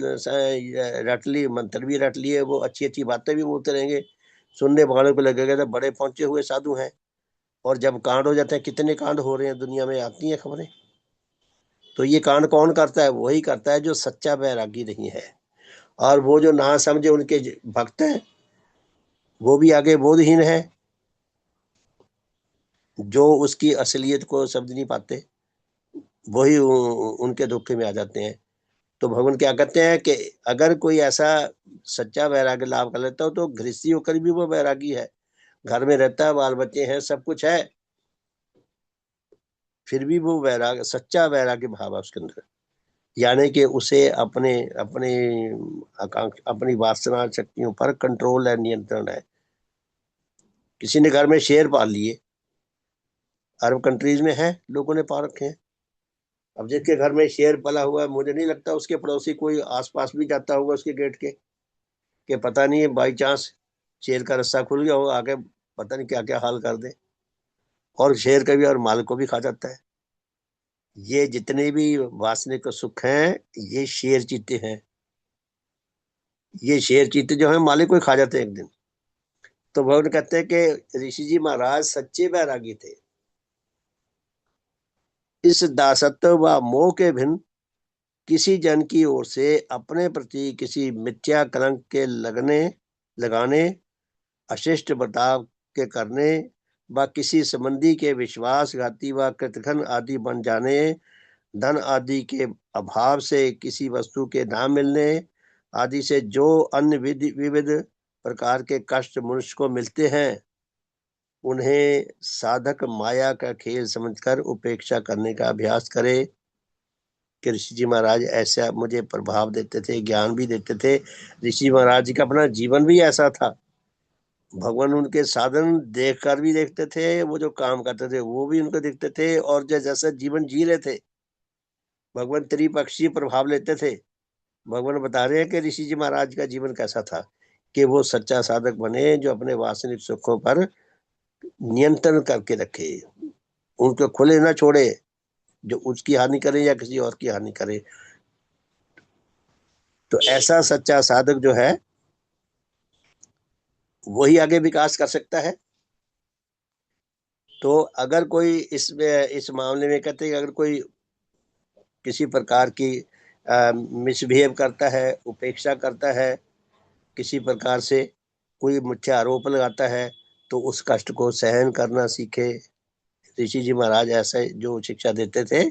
रट ली, मंत्र भी रट लिए, वो अच्छी अच्छी बातें भी बोलते रहेंगे, सुनने वालों को लगेगा तो बड़े पहुंचे हुए साधु हैं। और जब कांड हो जाते हैं, कितने कांड हो रहे हैं दुनिया में आती हैं खबरें। तो ये कांड कौन करता है? वही करता है जो सच्चा वैरागी नहीं है। और वो जो ना समझे उनके भक्त हैं, वो भी आगे बोधहीन है, जो उसकी असलियत को समझ नहीं पाते, वही उनके धोखे में आ जाते हैं। तो भगवान क्या कहते हैं कि अगर कोई ऐसा सच्चा वैराग्य लाभ कर लेता हो तो गृहस्थी होकर भी वो वैरागी है, घर में रहता है, बाल बच्चे हैं, सब कुछ है, फिर भी वो वैराग्य, सच्चा वैराग्य भाव है उसके अंदर। यानी कि उसे अपने अपने आकांक्षा, अपनी वासना शक्तियों पर कंट्रोल है, नियंत्रण है। किसी ने घर में शेर पाल लिए, अरब कंट्रीज में है, लोगों ने पाल रखे हैं। अब जिसके घर में शेर पला हुआ है, मुझे नहीं लगता उसके पड़ोसी कोई आसपास भी जाता होगा उसके गेट के, कि पता नहीं है बाई चांस शेर का रास्ता खुल गया हो, आगे पता नहीं क्या क्या हाल कर दे। और शेर कभी और माल को भी खा जाता है। ये जितने भी वासनिक सुख हैं, ये शेर चीते हैं। ये शेर चीते जो है मालिक को ही खा जाते हैं एक दिन। तो भगवान कहते हैं कि ऋषि जी महाराज सच्चे वैरागी थे। इस दासत्व व मोह के भिन्न किसी जन की ओर से अपने प्रति किसी मिथ्या कलंक के लगाने, अशिष्ट बर्ताव के करने, व किसी संबंधी के विश्वासघाती व कृतघ्न आदि बन जाने, धन आदि के अभाव से किसी वस्तु के ना मिलने आदि से जो अन्य विविध प्रकार के कष्ट मनुष्य को मिलते हैं, उन्हें साधक माया का खेल समझकर उपेक्षा करने का अभ्यास करे। कि ऋषि जी महाराज ऐसा मुझे प्रभाव देते थे, ज्ञान भी देते थे। ऋषि महाराज जी का अपना जीवन भी ऐसा था। भगवान उनके साधन देख कर भी देखते थे, वो जो काम करते थे वो भी उनको देखते थे, और जो जैसा जीवन जी रहे थे, भगवान त्रिपक्षीय प्रभाव लेते थे। भगवान बता रहे हैं कि ऋषि जी महाराज का जीवन कैसा था, कि वो सच्चा साधक बने, जो अपने वासनिक सुखों पर नियंत्रण करके रखे, उनको खुले ना छोड़े, जो उसकी हानि करे या किसी और की हानि करे। तो ऐसा सच्चा साधक जो है वही आगे विकास कर सकता है। तो अगर कोई इस मामले में कहते हैं, अगर कोई किसी प्रकार की मिसबिहेव करता है, उपेक्षा करता है, किसी प्रकार से कोई मिथ्या आरोप लगाता है, तो उस कष्ट को सहन करना सीखे। ऋषि जी महाराज ऐसे जो शिक्षा देते थे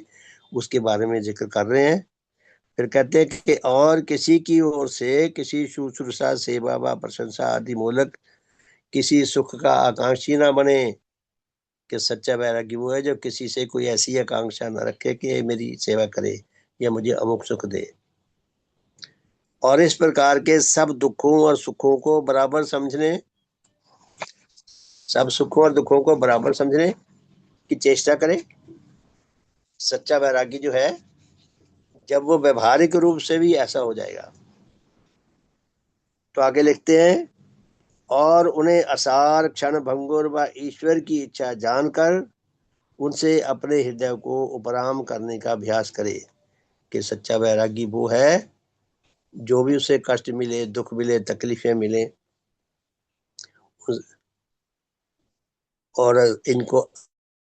उसके बारे में जिक्र कर रहे हैं। फिर कहते हैं कि और किसी की ओर से किसी शुश्रूषा, सेवा व प्रशंसा आदि मूलक किसी सुख का आकांक्षी ना बने। कि सच्चा वैरागी वो है जो किसी से कोई ऐसी आकांक्षा न रखे कि मेरी सेवा करे या मुझे अमुक सुख दे, और इस प्रकार के सब दुखों और सुखों को बराबर समझने, सब सुखों और दुखों को बराबर समझने की चेष्टा करे। सच्चा वैरागी जो है, जब वो व्यवहारिक रूप से भी ऐसा हो जाएगा, तो आगे लिखते हैं, और उन्हें असार क्षण भंगुर व ईश्वर की इच्छा जानकर उनसे अपने हृदय को उपराम करने का अभ्यास करे। कि सच्चा वैरागी वो है जो भी उसे कष्ट मिले, दुख मिले, तकलीफें मिले, और इनको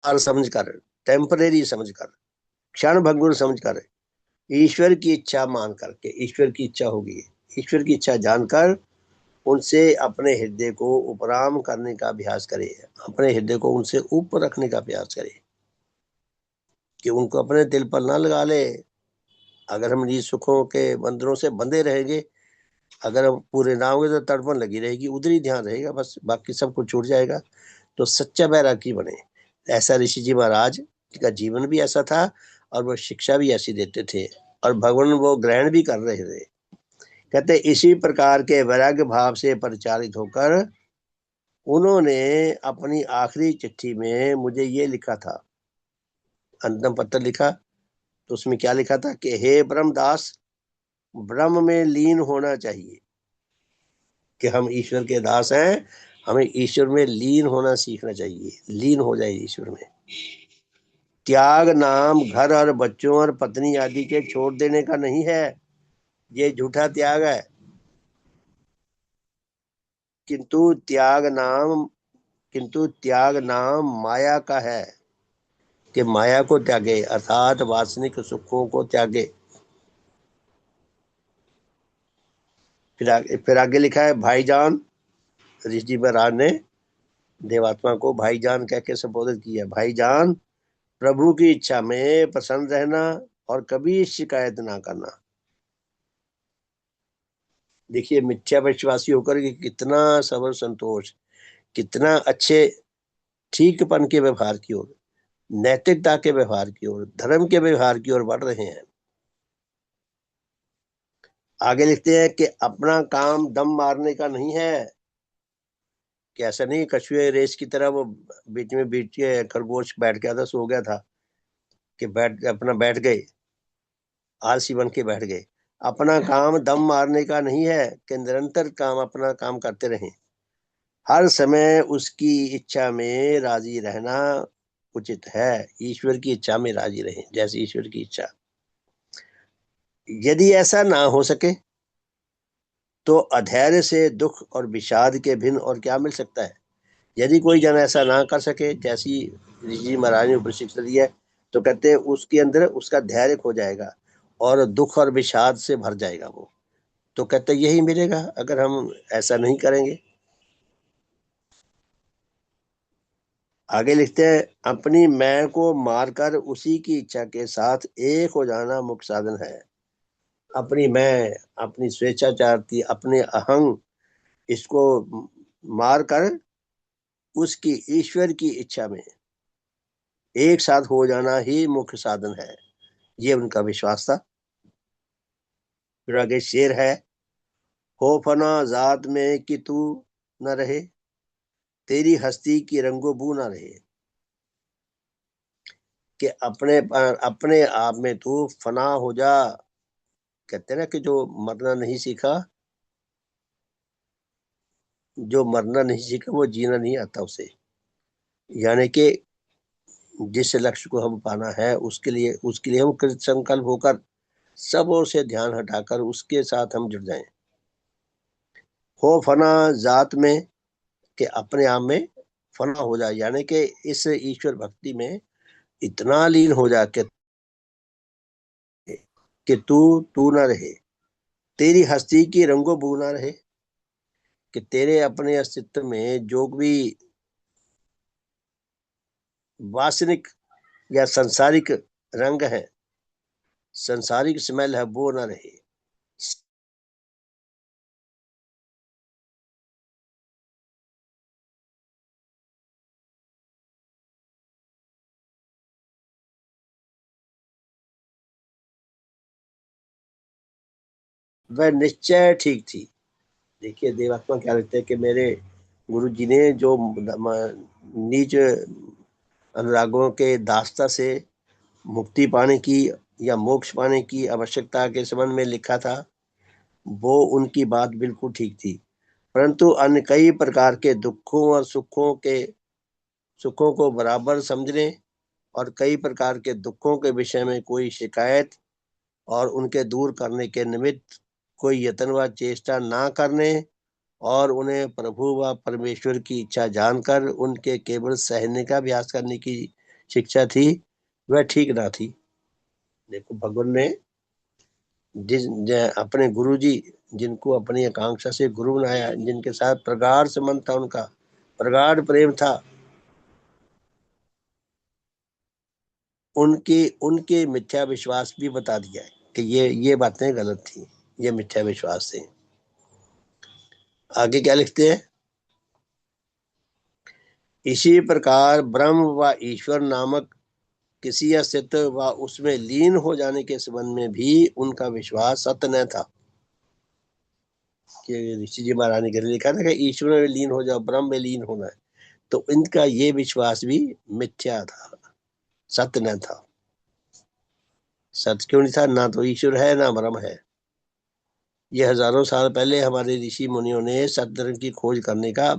समझ कर टेम्परेरी समझकर, क्षण भंगुर समझकर, ईश्वर की इच्छा मान करके, ईश्वर की इच्छा होगी, ईश्वर की इच्छा जानकर उनसे अपने हृदय को उपराम करने का अभ्यास करे, अपने हृदय को उनसे ऊपर रखने का अभ्यास करे, कि उनको अपने दिल पर ना लगा ले। अगर हम निज सुखों के बंधनों से बंधे रहेंगे, अगर हम पूरे ना होंगे तो तड़पन लगी रहेगी, उधर ही ध्यान रहेगा, बस बाकी सब कुछ छूट जाएगा। तो सच्चा बैरागी बने। ऐसा ऋषि जी महाराज का जीवन भी ऐसा था और वो शिक्षा भी ऐसी देते थे और भगवान वो ग्रहण भी कर रहे थे। कहते इसी प्रकार के वैराग्य भाव से परिचालित होकर उन्होंने अपनी आखिरी चिट्ठी में मुझे ये लिखा था, अंतिम पत्र लिखा, तो उसमें क्या लिखा था कि हे ब्रह्मदास, ब्रह्म में लीन होना चाहिए, कि हम ईश्वर के दास हैं, हमें ईश्वर में लीन होना सीखना चाहिए, लीन हो जाए ईश्वर में। त्याग नाम घर और बच्चों और पत्नी आदि के छोड़ देने का नहीं है, ये झूठा त्याग है। किंतु त्याग नाम माया का है, कि माया को त्यागे अर्थात वासनिक सुखों को त्यागे। फिर आगे लिखा है भाईजान, ऋषि महाराज ने देवात्मा को भाईजान कह के संबोधित किया। भाईजान, प्रभु की इच्छा में प्रसन्न रहना और कभी शिकायत ना करना। देखिए मिथ्या विश्वासी होकर के कितना सबर संतोष, कितना अच्छे ठीकपन के व्यवहार की ओर, नैतिकता के व्यवहार की ओर, धर्म के व्यवहार की ओर बढ़ रहे हैं। आगे लिखते हैं कि अपना काम दम मारने का नहीं है, कि ऐसा नहीं कछुए रेस की तरह वो बीच में बीच के खरगोश बैठ गया था, सो गया था, कि बैठ गए, आलसी बन के बैठ गए। अपना काम दम मारने का नहीं है, कि निरंतर अपना काम करते रहें, हर समय उसकी इच्छा में राजी रहना उचित है। ईश्वर की इच्छा में राजी रहें, जैसे ईश्वर की इच्छा। यदि ऐसा ना हो सके तो अधैर्य से दुख और विषाद के भिन्न और क्या मिल सकता है। यदि कोई जन ऐसा ना कर सके, जैसी ऋषि महाराज ने प्रशिक्षण दिया है, तो कहते हैं उसके अंदर उसका धैर्य खो जाएगा और दुख और विषाद से भर जाएगा वो। तो कहते यही मिलेगा अगर हम ऐसा नहीं करेंगे। आगे लिखते हैं अपनी मैं को मारकर उसी की इच्छा के साथ एक हो जाना मुख्य साधन है। अपनी मैं, अपनी स्वेच्छाचारती, अपने अहंग, इसको मारकर उसकी ईश्वर की इच्छा में एक साथ हो जाना ही मुख्य साधन है, ये उनका विश्वास था। फिर आगे शेर है, हो फना जात में कि तू न रहे, तेरी हस्ती की रंगो बू न रहे, कि अपने आप में तू फना हो जा। कहते हैं ना कि जो मरना नहीं सीखा वो जीना नहीं आता उसे। यानी कि जिस लक्ष्य को हम पाना है उसके लिए हम कृत संकल्प होकर सब ओर से ध्यान हटाकर उसके साथ हम जुड़ जाएं। हो फना जात में, कि अपने आप में फना हो जाए, यानी कि इस ईश्वर भक्ति में इतना लीन हो जा कि तू तू ना रहे, तेरी हस्ती की रंगो बू ना रहे, कि तेरे अपने अस्तित्व में जो भी वासनिक या संसारिक रंग है, संसारिक स्मेल है, वो ना रहे। वह निश्चय ठीक थी। देखिए देवात्मा क्या लगता है कि मेरे गुरु जी ने जो नीच अनुरागों के दास्ता से मुक्ति पाने की या मोक्ष पाने की आवश्यकता के संबंध में लिखा था, वो उनकी बात बिल्कुल ठीक थी। परंतु अन्य कई प्रकार के दुखों और सुखों को बराबर समझने और कई प्रकार के दुखों के विषय में कोई शिकायत और उनके दूर करने के निमित्त कोई यत्न व चेष्टा ना करने और उन्हें प्रभु व परमेश्वर की इच्छा जानकर उनके केवल सहने का अभ्यास करने की शिक्षा थी। वह ठीक ना थी। देखो भगवान ने अपने गुरु जी, जिनको अपनी आकांक्षा से गुरु बनाया, जिनके साथ प्रगाढ़ संबंध था, उनका प्रगाढ़ प्रेम था, उनके उनके मिथ्या विश्वास भी बता दिया है कि ये बातें गलत थी, ये मिथ्या विश्वास थे। आगे क्या लिखते हैं? इसी प्रकार ब्रह्म व ईश्वर नामक किसी अस्तित्व व उसमें लीन हो जाने के संबंध में भी उनका विश्वास सत्य न था। कि ऋषि जी महाराज ने लिखा था कि ईश्वर में लीन हो जाओ, ब्रह्म में लीन होना है, तो इनका ये विश्वास भी मिथ्या था, सत्य न था। सत्य क्यों नहीं था? ना तो ईश्वर है ना ब्रह्म है। ये हजारों साल पहले हमारे ऋषि मुनियों ने सत्य की खोज करने का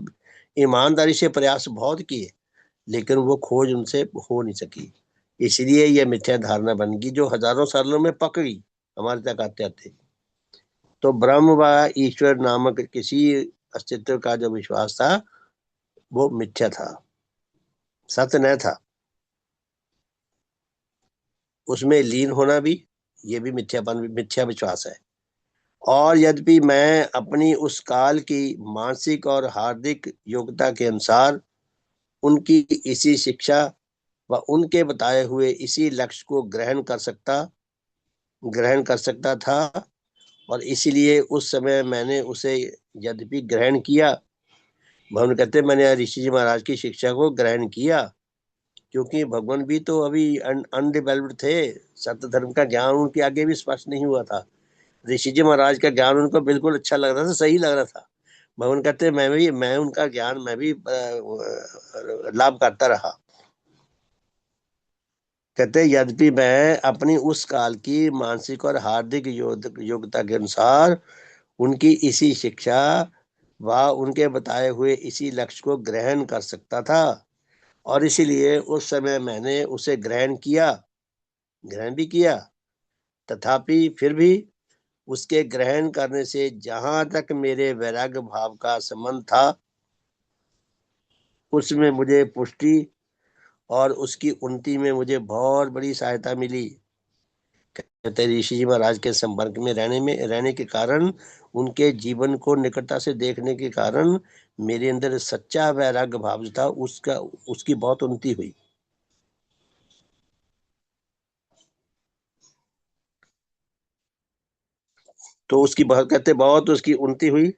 ईमानदारी से प्रयास बहुत किए, लेकिन वो खोज उनसे हो नहीं सकी। इसलिए यह मिथ्या धारणा बन गई, जो हजारों सालों में पक गई हमारे तक आते आते। तो ब्रह्म व ईश्वर नामक किसी अस्तित्व का जो विश्वास था, वो मिथ्या था, सत्य न था। उसमें लीन होना भी, ये भी मिथ्या विश्वास है। और यद्यपि मैं अपनी उस काल की मानसिक और हार्दिक योग्यता के अनुसार उनकी इसी शिक्षा व उनके बताए हुए इसी लक्ष्य को ग्रहण कर सकता था, और इसीलिए उस समय मैंने उसे यद्यपि ग्रहण किया। भगवान कहते मैंने ऋषि जी महाराज की शिक्षा को ग्रहण किया, क्योंकि भगवान भी तो अभी अनडेवलप्ड थे। सत्य धर्म का ज्ञान उनके आगे भी स्पष्ट नहीं हुआ था। ऋषि जी महाराज का ज्ञान उनको बिल्कुल अच्छा लग रहा था, सही लग रहा था। भगवान कहते मैं उनका ज्ञान मैं भी लाभ करता रहा। कहते यद्यपि मैं अपनी उस काल की मानसिक और हार्दिक योग्यता के अनुसार उनकी इसी शिक्षा व उनके बताए हुए इसी लक्ष्य को ग्रहण कर सकता था, और इसीलिए उस समय मैंने उसे ग्रहण भी किया। तथापि फिर भी उसके ग्रहण करने से जहां तक मेरे वैराग्य भाव का संबंध था, उसमें मुझे पुष्टि और उसकी उन्नति में मुझे बहुत बड़ी सहायता मिली। कहते ऋषि जी महाराज के संपर्क में रहने के कारण, उनके जीवन को निकटता से देखने के कारण मेरे अंदर सच्चा वैराग्य भाव जो था, उसकी बहुत उन्नति हुई। तो उसकी बहुत कहते बहुत उसकी उन्नति हुई।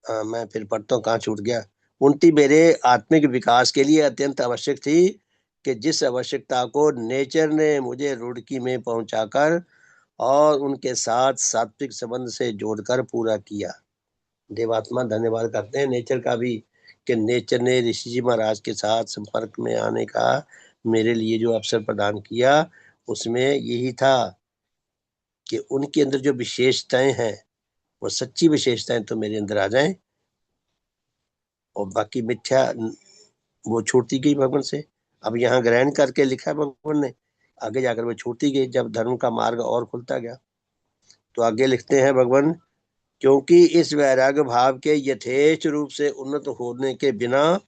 मैं फिर पढ़ता हूँ, कहाँ छूट गया। उन्नति मेरे आत्मिक विकास के लिए अत्यंत आवश्यक थी, कि जिस आवश्यकता को नेचर ने मुझे रुड़की में पहुंचाकर और उनके साथ सात्विक संबंध से जोड़कर पूरा किया। देवात्मा धन्यवाद करते हैं नेचर का भी, कि नेचर ने ऋषि जी महाराज के साथ संपर्क में आने का मेरे लिए जो अवसर प्रदान किया, उसमें यही था कि उनके अंदर जो विशेषताएं हैं, वो सच्ची विशेषताएं तो मेरे अंदर आ जाएं, और बाकी मिथ्या वो छूटती गई भगवान से। अब यहाँ ग्रहण करके लिखा है भगवान ने, आगे जाकर वो छूटती गई जब धर्म का मार्ग और खुलता गया। तो आगे लिखते हैं भगवान, क्योंकि इस वैराग्य भाव के यथेष्ट रूप से उन्नत होने के बिना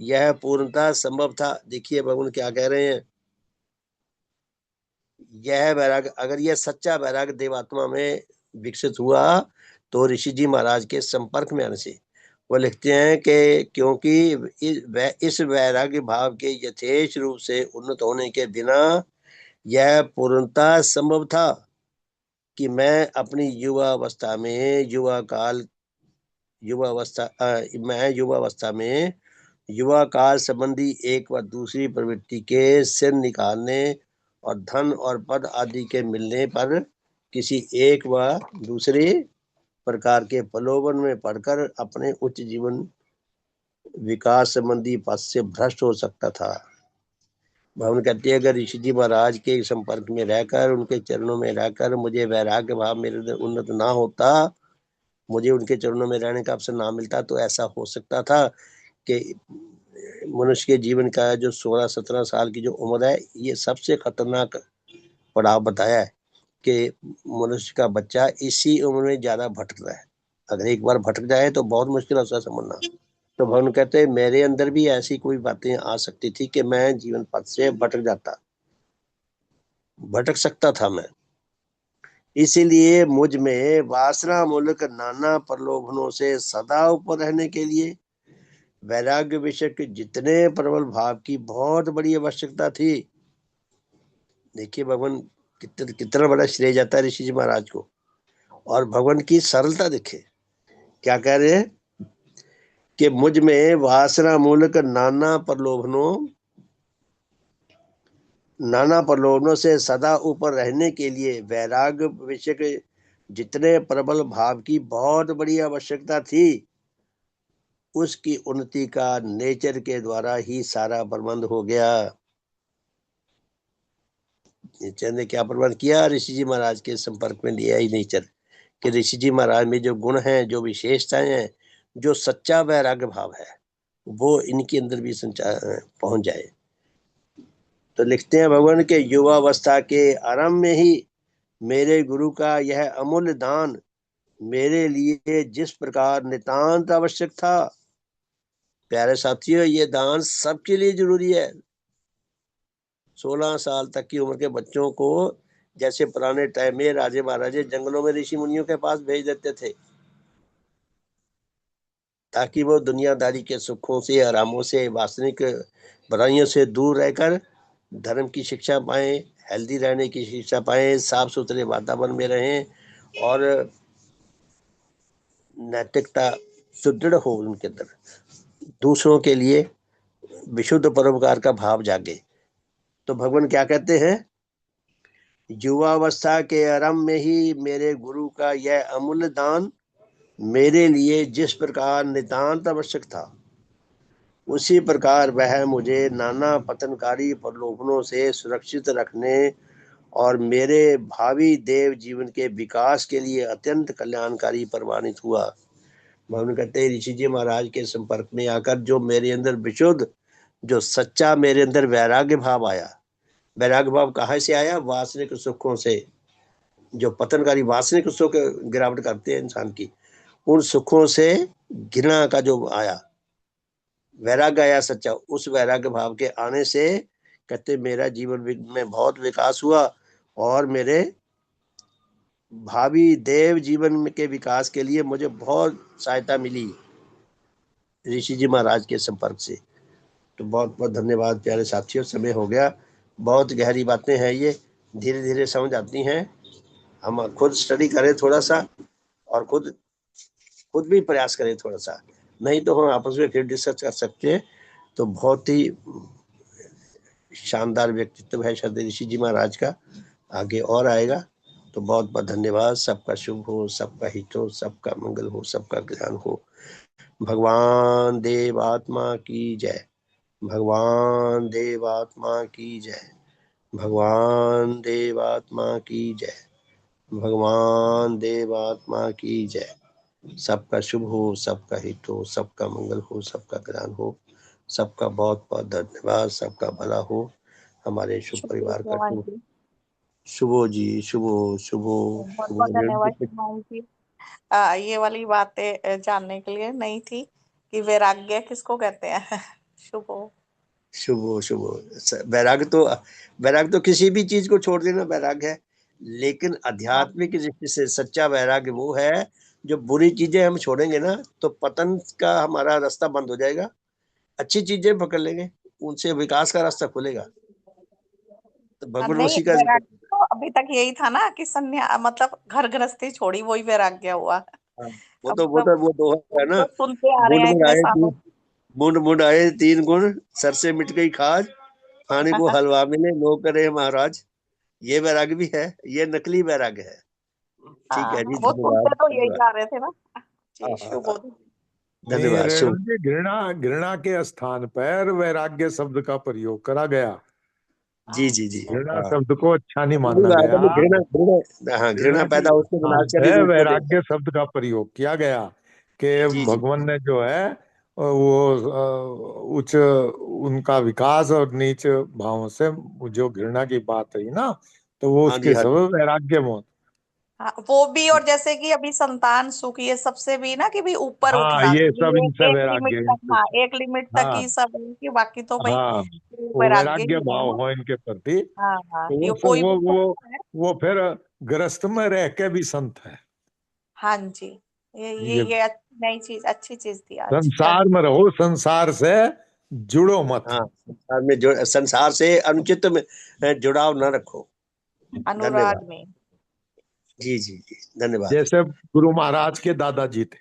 यह पूर्णतः संभव था। देखिए भगवान क्या कह रहे हैं, यह वैराग्य, अगर यह सच्चा वैराग्य देवात्मा में विकसित हुआ, तो ऋषि जी महाराज के संपर्क में आने से, वो लिखते हैं कि क्योंकि इस वैराग्य भाव के यथेष्ट रूप से उन्नत होने के बिना यह पूर्णतः संभव था कि मैं युवावस्था में युवा काल संबंधी एक व दूसरी प्रवृत्ति के सिर निकालने और धन और पद आदि के मिलने पर किसी एक व दूसरे प्रकार के प्रलोभन में पड़कर अपने उच्च जीवन विकास संबंधी पथ से भ्रष्ट हो सकता था। भवन कहती है, अगर ऋषि जी महाराज के संपर्क में रहकर, उनके चरणों में रहकर मुझे वैराग्य भाव मेरे अंदर उन्नत ना होता, मुझे उनके चरणों में रहने का अवसर ना मिलता, तो ऐसा हो सकता था कि मनुष्य के जीवन का जो 16-17 साल की जो उम्र है, ये सबसे खतरनाक पड़ाव बताया है, कि मनुष्य का बच्चा इसी उम्र में ज्यादा भटकता है। अगर एक बार भटक जाए तो बहुत मुश्किल है उसका समझना। तो भगवान कहते हैं मेरे अंदर भी ऐसी कोई बातें आ सकती थी कि मैं जीवन पथ से भटक जाता, भटक सकता था मैं। इसीलिए मुझ में वासना मूलक नाना प्रलोभनों से सदा ऊपर रहने के लिए वैराग्य विषय के जितने प्रबल भाव की बहुत बड़ी आवश्यकता थी। देखिए भगवान कितना कितना बड़ा श्रेय जाता है ऋषि जी महाराज को। और भगवान की सरलता देखे, क्या कह रहे हैं कि मुझ में वासना मूलक नाना प्रलोभनों से सदा ऊपर रहने के लिए वैराग्य विषय के जितने प्रबल भाव की बहुत बड़ी आवश्यकता थी, उसकी उन्नति का नेचर के द्वारा ही सारा प्रबंध हो गया। नेचर ने क्या प्रबंध किया? ऋषि जी महाराज के संपर्क में लिया ही नेचर कि ऋषि जी महाराज में जो गुण हैं, जो विशेषताएं हैं, जो सच्चा वैराग्य भाव है, वो इनके अंदर भी संचार पहुंच जाए। तो लिखते हैं भगवान के युवावस्था के आरंभ में ही मेरे गुरु का यह अमूल्य दान मेरे लिए जिस प्रकार नितांत आवश्यक था। प्यारे साथियों, ये दान सबके लिए जरूरी है। 16 साल तक की उम्र के बच्चों को जैसे पुराने टाइम में राजे महाराजे जंगलों में ऋषि मुनियों के पास भेज देते थे, ताकि वो दुनियादारी के सुखों से, आरामों से, वास्तविक बुराइयों से दूर रहकर धर्म की शिक्षा पाएं, हेल्दी रहने की शिक्षा पाएं, साफ सुथरे वातावरण में रहें और नैतिकता सुदृढ़ हो उनके अंदर, दूसरों के लिए विशुद्ध परोपकार का भाव जागे। तो भगवान क्या कहते हैं? युवावस्था के आरंभ में ही मेरे गुरु का यह अमूल्य दान मेरे लिए जिस प्रकार नितांत आवश्यक था, उसी प्रकार वह मुझे नाना पतनकारी प्रलोभनों से सुरक्षित रखने और मेरे भावी देव जीवन के विकास के लिए अत्यंत कल्याणकारी प्रमाणित हुआ। भगवान कहते हैं ऋषि जी महाराज के संपर्क में आकर जो मेरे अंदर विशुद्ध, जो सच्चा मेरे अंदर वैराग्य भाव आया। वैराग्य भाव कहाँ से आया? वासनिक सुखों से, जो पतनकारी वासनिक सुख गिरावट करते हैं इंसान की, उन सुखों से घृणा का जो आया, वैराग्य आया सच्चा, उस वैराग्य भाव के आने से कहते मेरा जीवन में बहुत विकास हुआ और मेरे भावी देव जीवन के विकास के लिए मुझे बहुत सहायता मिली ऋषि जी महाराज के संपर्क से। तो बहुत बहुत धन्यवाद प्यारे साथियों, समय हो गया। बहुत गहरी बातें हैं ये, धीरे धीरे समझ आती हैं। हम खुद स्टडी करें थोड़ा सा और खुद खुद भी प्रयास करें थोड़ा सा, नहीं तो हम आपस में फिर डिस्कस कर सकते हैं। तो बहुत ही शानदार व्यक्तित्व है शायद ऋषि जी महाराज का, आगे और आएगा। तो बहुत बहुत धन्यवाद। सबका शुभ हो, सबका हित हो, सबका मंगल हो, सबका कल्याण हो। भगवान देव आत्मा की जय। भगवान देव आत्मा की जय। भगवान देव आत्मा की जय। भगवान देव आत्मा की जय। सबका शुभ हो, सबका हित हो, सबका मंगल हो, सबका कल्याण हो। सबका बहुत बहुत धन्यवाद। सबका भला हो। हमारे शुभ परिवार का शुभ शुभ शुभो जी, शुभो शुभो बहुत बहुत धन्यवाद शुभो। शुभांगी जी। ये वाली बातें जानने के लिए नहीं थी कि वैराग्य किसको कहते हैं। शुभ हो। शुभो शुभो। वैराग्य तो किसी भी चीज को छोड़ देना वैराग्य है, लेकिन हाँ आध्यात्मिक दृष्टि से सच्चा वैराग्य वो है जो बुरी चीजें हम छोड़ेंगे ना तो पतन का हमारा रास्ता बंद हो जाएगा, अच्छी चीजें पकड़ लेंगे, उनसे विकास का रास्ता खुलेगा। तो भगवान नहीं, उसी का जिक्र। वैराग्य तो अभी तक यही था ना कि मतलब घर गृहस्थी छोड़ी, वही वैराग्य हुआ। हाँ, अब वो तो है ना। तो सुनते आ रहे बूंद हैं बूंद इतने आए सालों तीन बूंद बूंद आए तीन गुण, सर से मिट गई खाज, खाने को से। हलवा मिले लो करे महाराज। ये वैराग्य भी है, ये नकली वैराग्य है। ठीक है हाँ, जी, वो सुनते धन्यवाद तो यही धन्यवाद। आ रहे थे ना। हाँ जी हाँ शुभ हाँ, हो। नहीं धन्यवाद रेणु शुभ। जी, घृणा घृणा के स्थान पर वैराग्य शब्द का प्रयोग करा गया। जी जी जी। घृणा हाँ, शब्द को अच्छा नहीं वही माना बात है गया। कि घृणा घृणा, हाँ घृणा घृणा के पैदा उसके स्थान विनाशकारी पे रूप को लेकर। वैराग्य शब्द का प्रयोग किया गया कि जी जी भगवान ने जो है वो उच्च उनका विकास और नीच भावों से जो घृणा की बात है ना, तो वो हाँ जी उसके हाँ जी। सबब वैराग्य मौत। हाँ, वो भी। और जैसे कि अभी संतान सुख, ये सबसे भी ना कि भी ऊपर हाँ, उठना, ये कि सब इनसे एक लिमिट वैराग्य, तक, इनसे। हाँ एक लिमिट तक हाँ ही सब है कि बाकी तो भाई हाँ, वो वैराग्य वैराग्य ही है भाव ना। हो इनके प्रति, हाँ हाँ, तो ये वो सब कोई भी करता है। वो फिर गृहस्थ में रह के भी संत है। हाँ जी, ये ये ये ये नई चीज, अच्छी चीज थी आज। संसार में रहो, संसार से जुड़ो मत। हाँ, संसार से अनुचित में जुड़ाव न रखो। अनुराग धन्यवाद। में। जी जी जी, धन्यवाद। जैसे गुरु महाराज के दादाजी थे।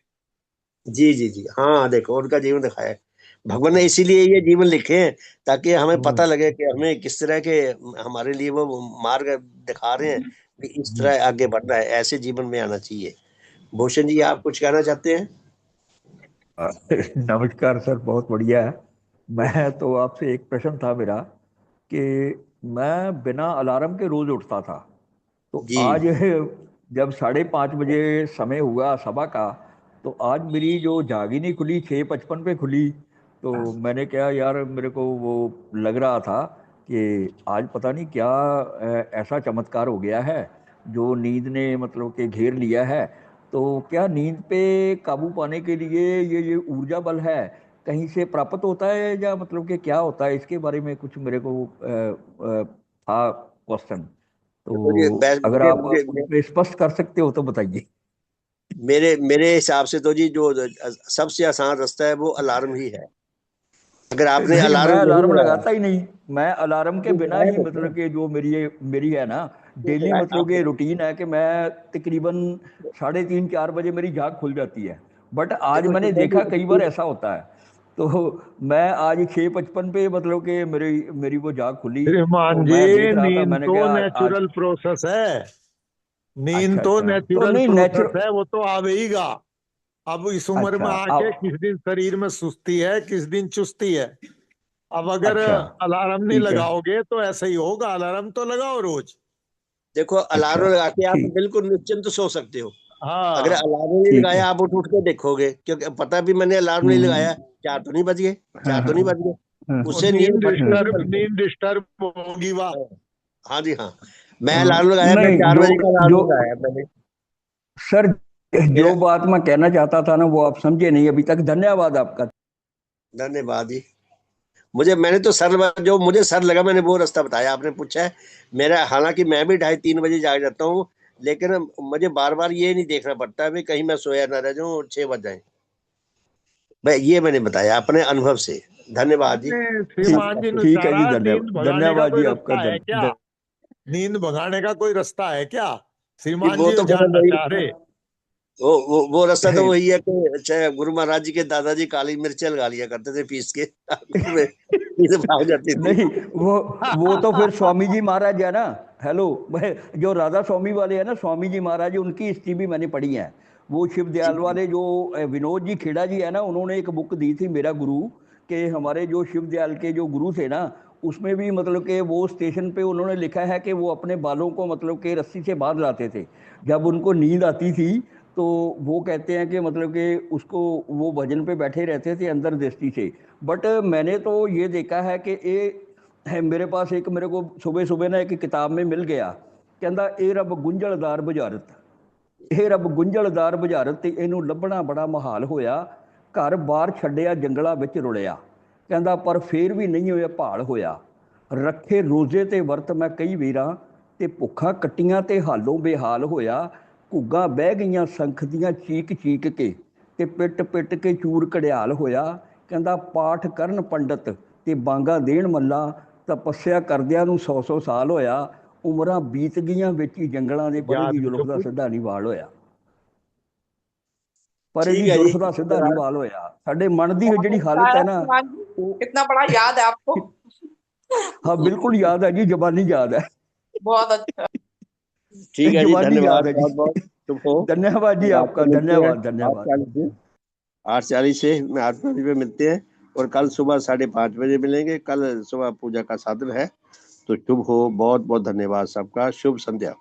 जी जी जी, हाँ देखो उनका जीवन दिखाया है भगवान ने, इसीलिए ये जीवन लिखे हैं ताकि हमें पता हम्म, लगे कि हमें किस तरह के, हमारे लिए वो मार्ग दिखा रहे हैं कि इस हम्म। तरह आगे बढ़ना है, ऐसे जीवन में आना चाहिए। भूषण जी, आप कुछ कहना चाहते हैं? नमस्कार सर, बहुत बढ़िया है। मैं तो आपसे एक प्रश्न था मेरा कि मैं बिना अलार्म के रोज उठता था, तो जी आज जब 5:30 बजे समय हुआ सभा का, तो आज मेरी जो जागिनी खुली 6:55 पे खुली। तो मैंने क्या यार, मेरे को वो लग रहा था कि आज पता नहीं क्या ऐसा चमत्कार हो गया है जो नींद ने मतलब कि घेर लिया है। तो क्या नींद पे काबू पाने के लिए ये ऊर्जा बल है कहीं से प्राप्त होता है, या मतलब कि क्या होता है, इसके बारे में कुछ मेरे को था क्वेश्चन। देखो जी, तो अगर मुझे आप उस पे स्पष्ट कर सकते हो तो बताइए। मेरे मेरे हिसाब से तो जी, जो सबसे आसान रास्ता है वो अलार्म ही है। अगर आपने नहीं, मैं अलार्म नहीं अलार्म लगाया, लगाता ही नहीं। मैं अलार्म के अभी बिना लगाया ही देखो, मतलब कि जो मेरी है ना, ये डेली लगाया मतलब आप कि देखो। रूटीन है कि मैं तकरीबन 3:30 4 बजे मेरी जाग खुल जाती है। बट आज देखो मैंने सुबह देखा कई बार की, ऐसा होता है। तो मैं आज 6:55 पे मतलब कि मेरी मेरी वो जाग खुली। तो श्रीमान मैं जी, देख रहा था, नींद मैंने तो कहा आज। नेचुरल प्रोसेस है। नींद अच्छा तो अच्छा, तो नेचुरल नहीं प्रोसेस नेचुरल। है, वो तो आवेगा। अब इस उम्र अच्छा में आके अब। किस दिन शरीर में सुस्ती है, किस दिन चुस्ती है। अब अगर अच्छा, अलार्म नहीं ठीक है। लगाओगे तो ऐसा ही होगा। अलार्म तो लगाओ रोज। देखो अच्छा, अलार्म लगा के आप ठीक। बिल्कुल निश्चिंत सो सकते हो। अगर हाँ। अलार्म नहीं ठीक है। लगाया, आप उठ के देखोगे, क्योंकि पता भी मैंने अलार्म नहीं हम्म। लगाया, 4 तो नहीं बज गए, हाँ 4 तो हाँ नहीं बज गए, हाँ वो उससे नींद फटती नहीं बल्कि। नींद डिस्टर्ब होगी वाह। हाँ हाँ जी, हाँ। मैं हाँ। अलार्म लगाया, मैं नहीं, 4 जो बजे का अलार्म जो लगाया मैंने। सर, मेरा जो बात मैं कहना चाहता था ना वो आप समझे नहीं अभी तक। धन्यवाद आपका। धन्यवाद जी। मैंने तो सर, जो मुझे सर लगा, मैंने वो रास्ता बताया, आपने पूछा है। मेरा हालांकि मैं भी 2:30 3 बजे जाग जाता हूँ, लेकिन मुझे बार बार ये नहीं देखना पड़ता है कहीं मैं सोया ना रह जाऊं और 6 बज जाए। भाई ये मैंने बताया अपने अनुभव से। धन्यवाद जी। आपने ठीक। श्रीमान जी ने ठीक है जी, विचारा, नींद धन्यवाद भगाने का धन्यवाद कोई जी आपका। रास्ता है क्या? नींद भगाने का कोई रास्ता है क्या? जी, श्रीमान वो जी तो फिर जानना वही, चाह रहे। वो रास्ता तो वही है कि चाहे गुरु महाराज जी के दादाजी काली मिर्चें लगा लिया करते थे पीस के में नींद भाग जाती थी। नहीं, वो तो फिर स्वामी जी महाराज है ना। हेलो, जो राधा स्वामी वाले है ना, स्वामी जी महाराज, उनकी हिस्ट्री भी मैंने पढ़ी है। वो शिव जी दयाल वाले जो विनोद जी खेड़ा जी है ना, उन्होंने एक बुक दी थी मेरा गुरु, के हमारे जो शिव दयाल के जो गुरु थे ना, उसमें भी मतलब कि वो स्टेशन पे उन्होंने लिखा है कि वो अपने बालों को मतलब कि रस्सी से बांध लाते थे जब उनको नींद आती थी। तो वो कहते हैं कि मतलब कि उसको, वो भजन पे बैठे रहते थे अंदर दृष्टि से। बट मैंने तो ये देखा है कि मेरे पास एक, मेरे को सुबह सुबह ना एक किताब में मिल गया, कहता ए रब गुंझलदार बुझारत, ਇਹ ਰੱਬ ਗੁੰਝਲਦਾਰ ਬੁਝਾਰਤ ਤੇ ਇਹਨੂੰ ਲੱਭਣਾ ਬੜਾ ਮਹਾਲ ਹੋਇਆ, ਘਰ ਬਾਹਰ ਛੱਡਿਆ ਜੰਗਲਾਂ ਵਿੱਚ ਰੁਲਿਆ, ਕਹਿੰਦਾ ਪਰ ਫੇਰ ਵੀ ਨਹੀਂ ਹੋਇਆ ਭਾਲ ਹੋਇਆ, ਰੱਖੇ ਰੋਜ਼ੇ ਤੇ ਵਰਤ ਮੈਂ ਕਈ ਵੇਰਾਂ, ਤੇ ਭੁੱਖਾਂ ਕੱਟੀਆਂ ਤੇ ਹਾਲੋਂ ਬੇਹਾਲ ਹੋਇਆ, ਘੁੱਗਾਂ ਬਹਿ ਗਈਆਂ ਸੰਖ ਦੀਆਂ ਚੀਕ ਚੀਕ ਕੇ, ਤੇ ਪਿੱਟ ਪਿੱਟ ਕੇ ਚੂਰ ਘੜਿਆਲ ਹੋਇਆ, ਕਹਿੰਦਾ ਪਾਠ ਕਰਨ ਪੰਡਤ ਤੇ ਬਾਂਗਾ ਦੇਣ ਮੱਲਾ, ਤਪੱਸਿਆ ਕਰਦਿਆਂ ਨੂੰ 100 ਸਾਲ ਹੋਇਆ, ਉਮਰਾਂ ਬੀਤ ਗਈਆਂ ਵਿੱਚ ਹੀ ਜੰਗਲਾਂ ਦੇ, ਪਰੇ याद ਦੀ भी तो ਜ਼ੁਲਫ ਦਾ पूरी। ਸਿੱਧਾ ਨਹੀਂ ਵਾਲ ਹੋਇਆ। ਪਰੇ ठीक ਦੀ है जी, ਜ਼ੁਲਫ ਦਾ ਸਿੱਧਾ ਨਹੀਂ धन्यवाद। ਵਾਲ होया। ਸਾਡੇ मन ਦੀ बहुत ਜਿਹੜੀ अच्छा हालत है है ना, शिवांग जी, वो इतना बड़ा याद है आपको। हाँ बिल्कुल याद है जी, जबानी याद है। बहुत अच्छा। ठीक है जी, जबानी धन्यवाद याद है जी। बहुत बहुत। शुभ हो। धन्यवाद जी रात को आपका, मिलते हैं धन्यवाद आठ धन्यवाद। चालीस से 8:40 से मैं 8 बजे पे मिलते हैं। और कल सुबह 5:30 बजे मिलेंगे। कल सुबह पूजा का साधन है। तो शुभ हो। बहुत बहुत धन्यवाद सबका। शुभ संध्या।